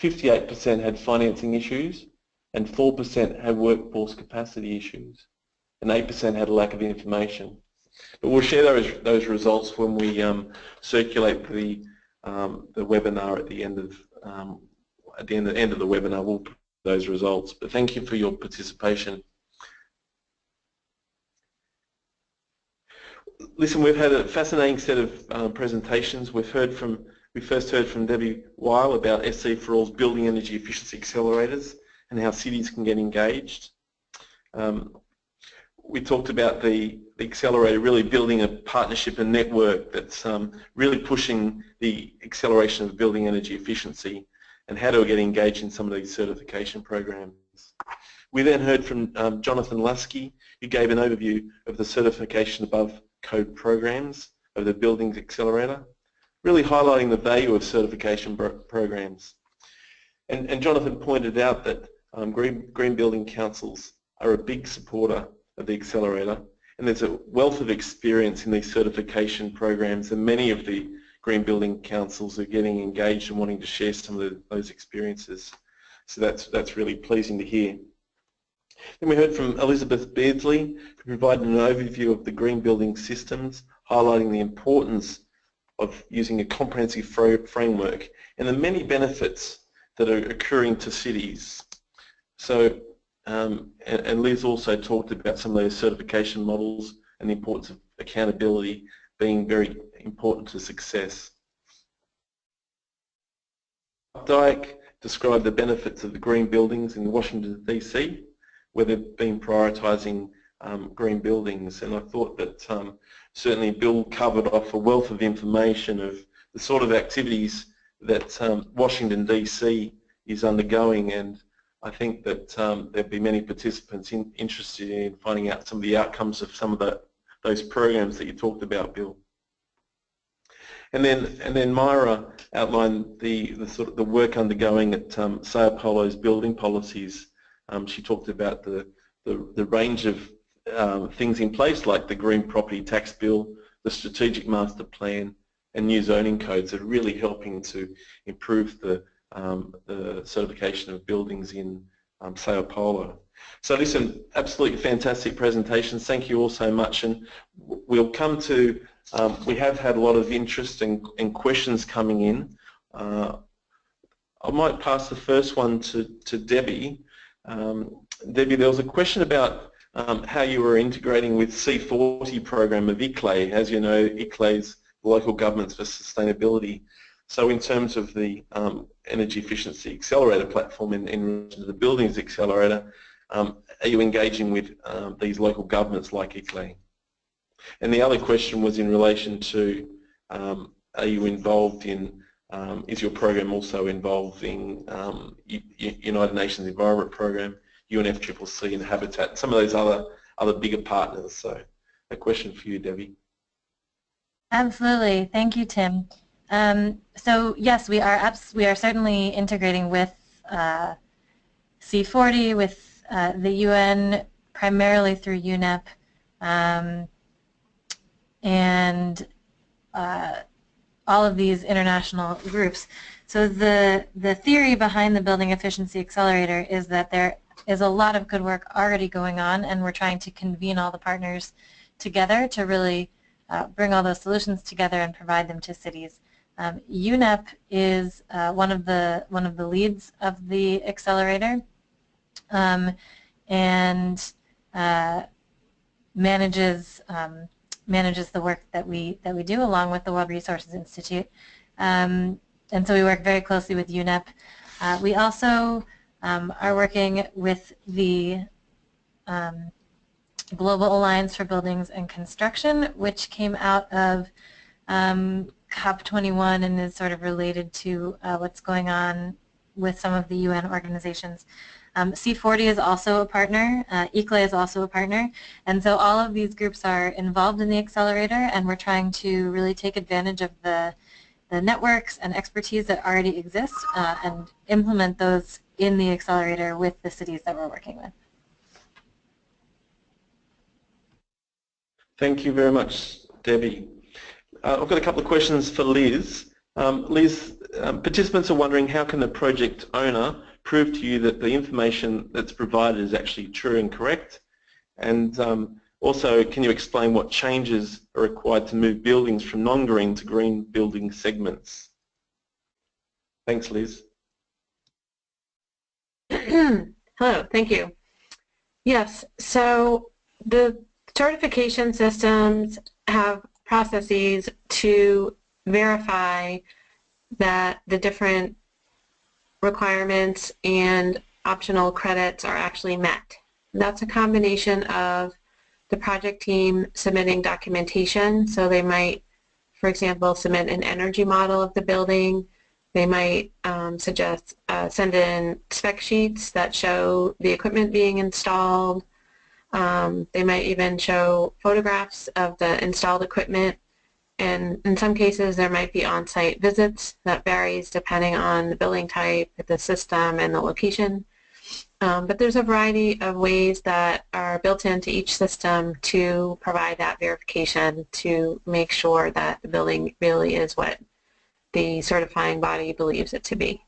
58% had financing issues, and 4% had workforce capacity issues, and 8% had a lack of information. But we'll share those results when we circulate the webinar at the end of the webinar. We'll put those results. But thank you for your participation. Listen, we've had a fascinating set of presentations. We first heard from Debbie Weyl about SC for All's Building Energy Efficiency Accelerators and how cities can get engaged. We talked about the accelerator really building a partnership and network that's really pushing the acceleration of building energy efficiency and how to get engaged in some of these certification programs. We then heard from Jonathan Laski, who gave an overview of the certification above code programs of the Buildings Accelerator, really highlighting the value of certification programs. And Jonathan pointed out that green building councils are a big supporter of the accelerator, and there's a wealth of experience in these certification programs, and many of the green building councils are getting engaged and wanting to share some of those experiences. So that's really pleasing to hear. Then we heard from Elizabeth Beardsley, who provided an overview of the green building systems, highlighting the importance of using a comprehensive framework and the many benefits that are occurring to cities. So, and Liz also talked about some of those certification models and the importance of accountability being very important to success. Dyke described the benefits of the green buildings in Washington DC, where they've been prioritising green buildings, and I thought that certainly Bill covered off a wealth of information of the sort of activities that Washington DC is undergoing, and I think that there'll be many participants interested in finding out some of the outcomes of some of those programs that you talked about, Bill. And then Myra outlined the sort of the work undergoing at Sao Paulo's building policies. She talked about the range of things in place, like the green property tax bill, the strategic master plan, and new zoning codes that are really helping to improve the certification of buildings in Sao Paulo. So listen, absolutely fantastic presentations. Thank you all so much. And we'll come to, we have had a lot of interest and questions coming in. I might pass the first one to Debbie. Debbie, there was a question about how you were integrating with C40 program of ICLEI. As you know, ICLEI is the Local Governments for Sustainability. So in terms of the Energy Efficiency Accelerator platform in relation to the Buildings Accelerator, are you engaging with these local governments like ICLEI? And the other question was in relation to, are you involved in, is your program also involving United Nations Environment Program, UNFCCC and Habitat, some of those other bigger partners? So a question for you, Debbie. Absolutely. Thank you, Tim. So yes, we are certainly integrating with C40, with the UN, primarily through UNEP, and all of these international groups. So the theory behind the Building Efficiency Accelerator is that there is a lot of good work already going on, and we're trying to convene all the partners together to really bring all those solutions together and provide them to cities. UNEP is one of the leads of the accelerator, and manages the work that we do along with the World Resources Institute. And so we work very closely with UNEP. We also are working with the Global Alliance for Buildings and Construction, which came out of COP21 and is sort of related to what's going on with some of the UN organizations. C40 is also a partner, ICLEI is also a partner, and so all of these groups are involved in the accelerator, and we're trying to really take advantage of the networks and expertise that already exist and implement those in the accelerator with the cities that we're working with. Thank you very much, Debbie. I've got a couple of questions for Liz. Liz, participants are wondering, how can the project owner prove to you that the information that's provided is actually true and correct? And also, can you explain what changes are required to move buildings from non-green to green building segments? Thanks, Liz. Hello, thank you. Yes, so the certification systems have processes to verify that the different requirements and optional credits are actually met. That's a combination of the project team submitting documentation, so they might, for example, submit an energy model of the building. They might send in spec sheets that show the equipment being installed. They might even show photographs of the installed equipment, and in some cases there might be on-site visits. That varies depending on the building type, the system, and the location. But there's a variety of ways that are built into each system to provide that verification to make sure that the building really is what the certifying body believes it to be.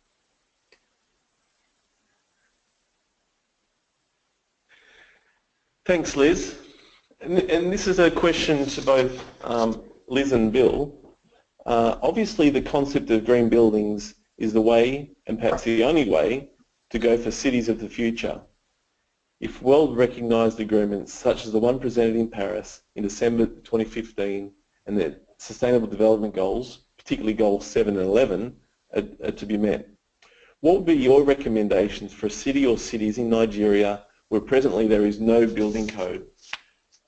Thanks, Liz. And this is a question to both Liz and Bill. Obviously, the concept of green buildings is the way, and perhaps the only way, to go for cities of the future. If well-recognised agreements, such as the one presented in Paris in December 2015, and the Sustainable Development Goals, particularly Goals 7 and 11, are to be met, what would be your recommendations for a city or cities in Nigeria where presently there is no building code?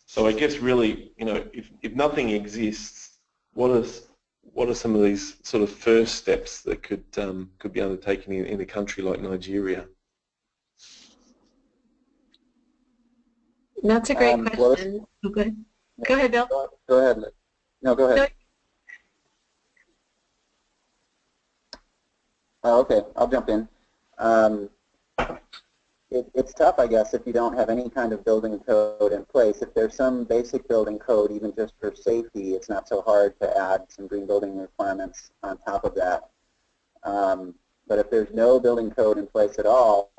So I guess really, you know, if nothing exists, what are some of these sort of first steps that could be undertaken in a country like Nigeria? That's a great question. Well, go ahead. Go ahead, Bill. Go ahead. No, go ahead. Oh, okay, I'll jump in. It's tough, I guess, if you don't have any kind of building code in place. If there's some basic building code, even just for safety, it's not so hard to add some green building requirements on top of that. But if there's no building code in place at all,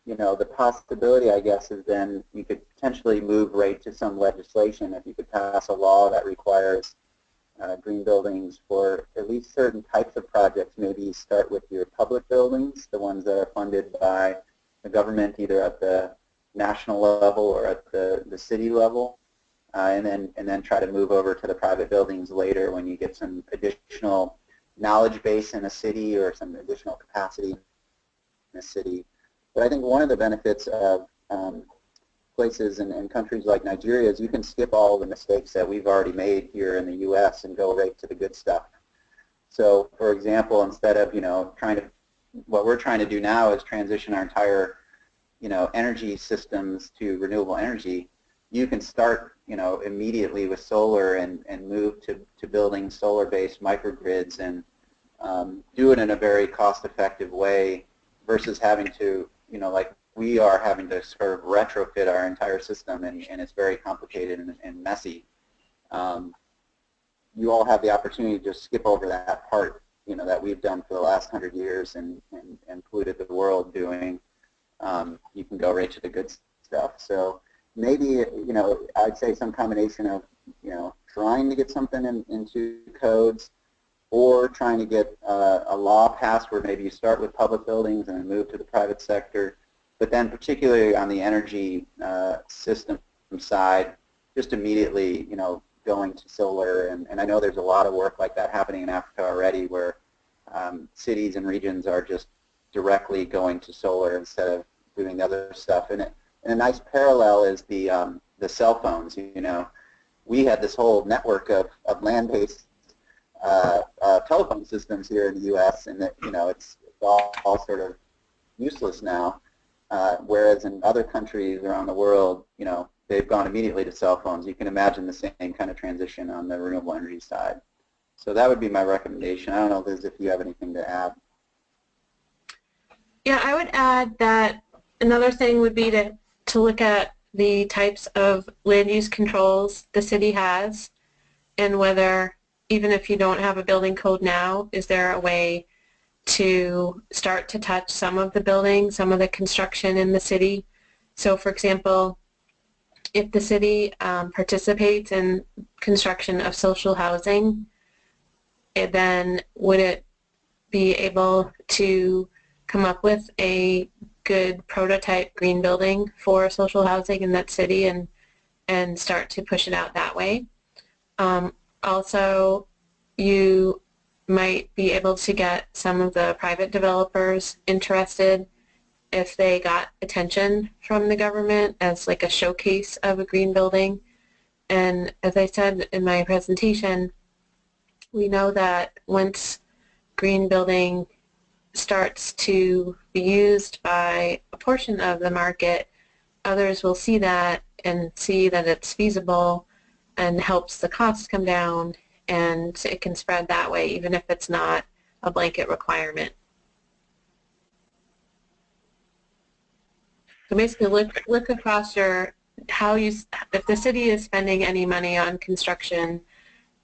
you know, the possibility, I guess, is then you could potentially move right to some legislation. If you could pass a law that requires green buildings for at least certain types of projects. Maybe start with your public buildings, the ones that are funded by the government, either at the national level or at the city level, and then try to move over to the private buildings later when you get some additional knowledge base in a city or some additional capacity in a city. But I think one of the benefits of places and countries like Nigeria is you can skip all the mistakes that we've already made here in the U.S. and go right to the good stuff. So, for example, instead of, you know, what we're trying to do now is transition our entire, you know, energy systems to renewable energy. You can start, you know, immediately with solar and move to building solar-based microgrids and do it in a very cost-effective way versus having to, you know, like we are having to sort of retrofit our entire system, and it's very complicated and messy. You all have the opportunity to just skip over that part, you know, that we've done for the last 100 years and polluted the world doing. You can go right to the good stuff. So maybe, you know, I'd say some combination of, you know, trying to get something into codes or trying to get a law passed where maybe you start with public buildings and then move to the private sector. But then particularly on the energy system side, just immediately, you know, going to solar. And I know there's a lot of work like that happening in Africa already where cities and regions are just directly going to solar instead of doing the other stuff. And a nice parallel is the cell phones. You know, we had this whole network of land-based telephone systems here in the U.S. and that, you know, it's all sort of useless now. Whereas in other countries around the world, you know, they've gone immediately to cell phones. You can imagine the same kind of transition on the renewable energy side. So that would be my recommendation. I don't know, Liz, if you have anything to add. Yeah, I would add that another thing would be to look at the types of land use controls the city has and whether, even if you don't have a building code now, is there a way to start to touch some of the buildings, some of the construction in the city. So, for example, if the city participates in construction of social housing, then would it be able to come up with a good prototype green building for social housing in that city and start to push it out that way? Also, you might be able to get some of the private developers interested if they got attention from the government as like a showcase of a green building. And as I said in my presentation, we know that once green building starts to be used by a portion of the market, others will see that and see that it's feasible and helps the costs come down, and it can spread that way even if it's not a blanket requirement. So basically look across if the city is spending any money on construction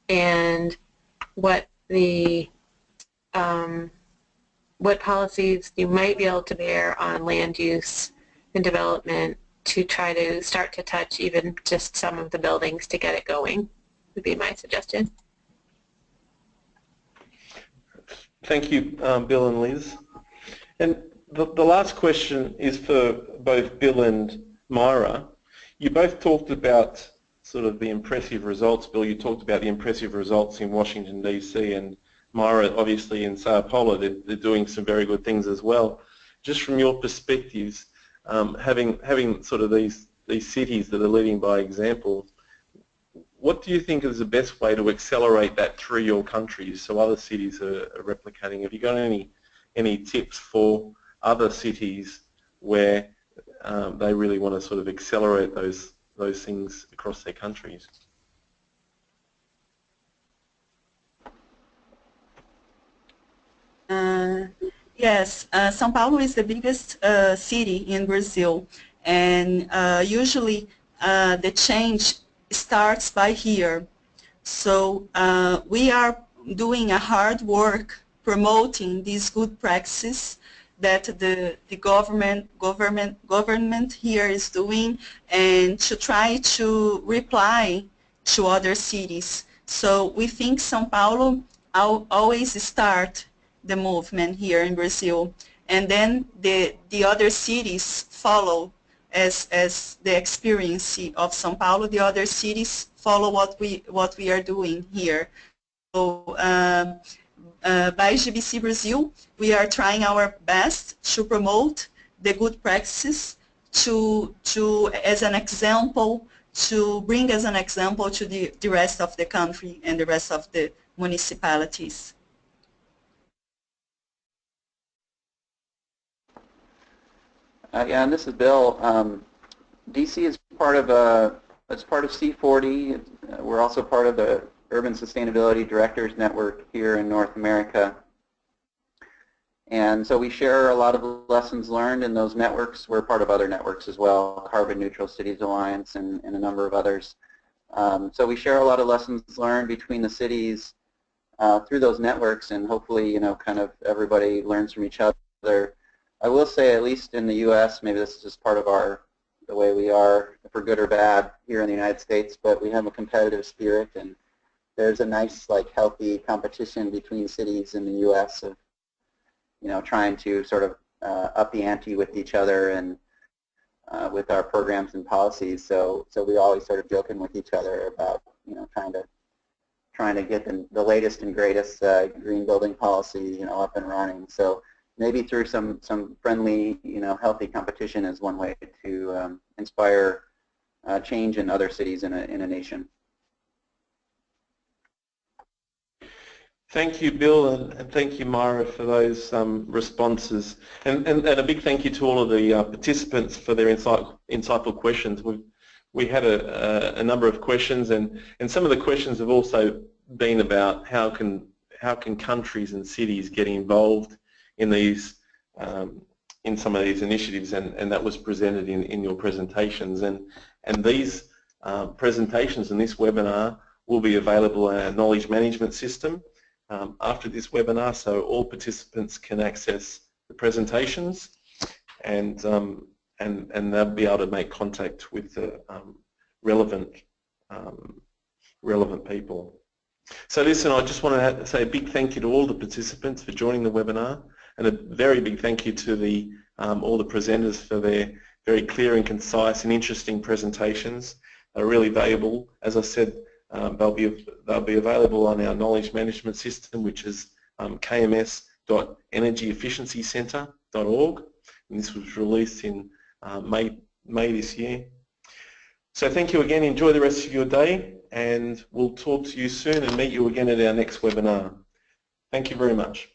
and what policies you might be able to bear on land use and development to try to start to touch even just some of the buildings to get it going would be my suggestion. Thank you, Bill and Liz. And the last question is for both Bill and Myra. You both talked about sort of the impressive results. Bill, you talked about the impressive results in Washington, D.C., and Myra, obviously, in Sao Paulo. They're doing some very good things as well. Just from your perspectives, having sort of these cities that are leading by example, what do you think is the best way to accelerate that through your countries so other cities are replicating? Have you got any tips for other cities where they really want to sort of accelerate those things across their countries? Yes, São Paulo is the biggest city in Brazil, and usually the change starts by here. So we are doing a hard work promoting these good practices that the government here is doing, and to try to reply to other cities. So we think São Paulo always start the movement here in Brazil, and then the other cities follow as the experience of São Paulo. The other cities follow what we are doing here. So by USGBC Brazil, we are trying our best to promote the good practices, to as an example, to bring as an example to the rest of the country and the rest of the municipalities. Yeah, and this is Bill. DC is part of C40. We're also part of the Urban Sustainability Directors Network here in North America. And so we share a lot of lessons learned in those networks. We're part of other networks as well, Carbon Neutral Cities Alliance and a number of others. So we share a lot of lessons learned between the cities through those networks, and hopefully, kind of everybody learns from each other. I will say, at least in the U.S., maybe this is just part of the way we are, for good or bad, here in the United States, but we have a competitive spirit, and there's a nice, healthy competition between cities in the U.S. of, trying to sort of up the ante with each other and with our programs and policies. So we always sort of joking with each other about, trying to get the latest and greatest green building policy, up and running. So maybe through some friendly, healthy competition is one way to inspire change in other cities in a nation. Thank you, Bill, and thank you, Myra, for those responses. And a big thank you to all of the participants for their insightful questions. We had a number of questions, and some of the questions have also been about how can countries and cities get involved in these in some of these initiatives, and that was presented in your presentations. And these presentations and this webinar will be available in our knowledge management system after this webinar, so all participants can access the presentations, and they'll be able to make contact with the relevant people. So listen, I just want to say a big thank you to all the participants for joining the webinar, and a very big thank you to all the presenters for their very clear and concise and interesting presentations. They're really valuable. As I said, they'll be available on our knowledge management system, which is kms.energyefficiencycentre.org, and this was released in May this year. So thank you again. Enjoy the rest of your day, and we'll talk to you soon and meet you again at our next webinar. Thank you very much.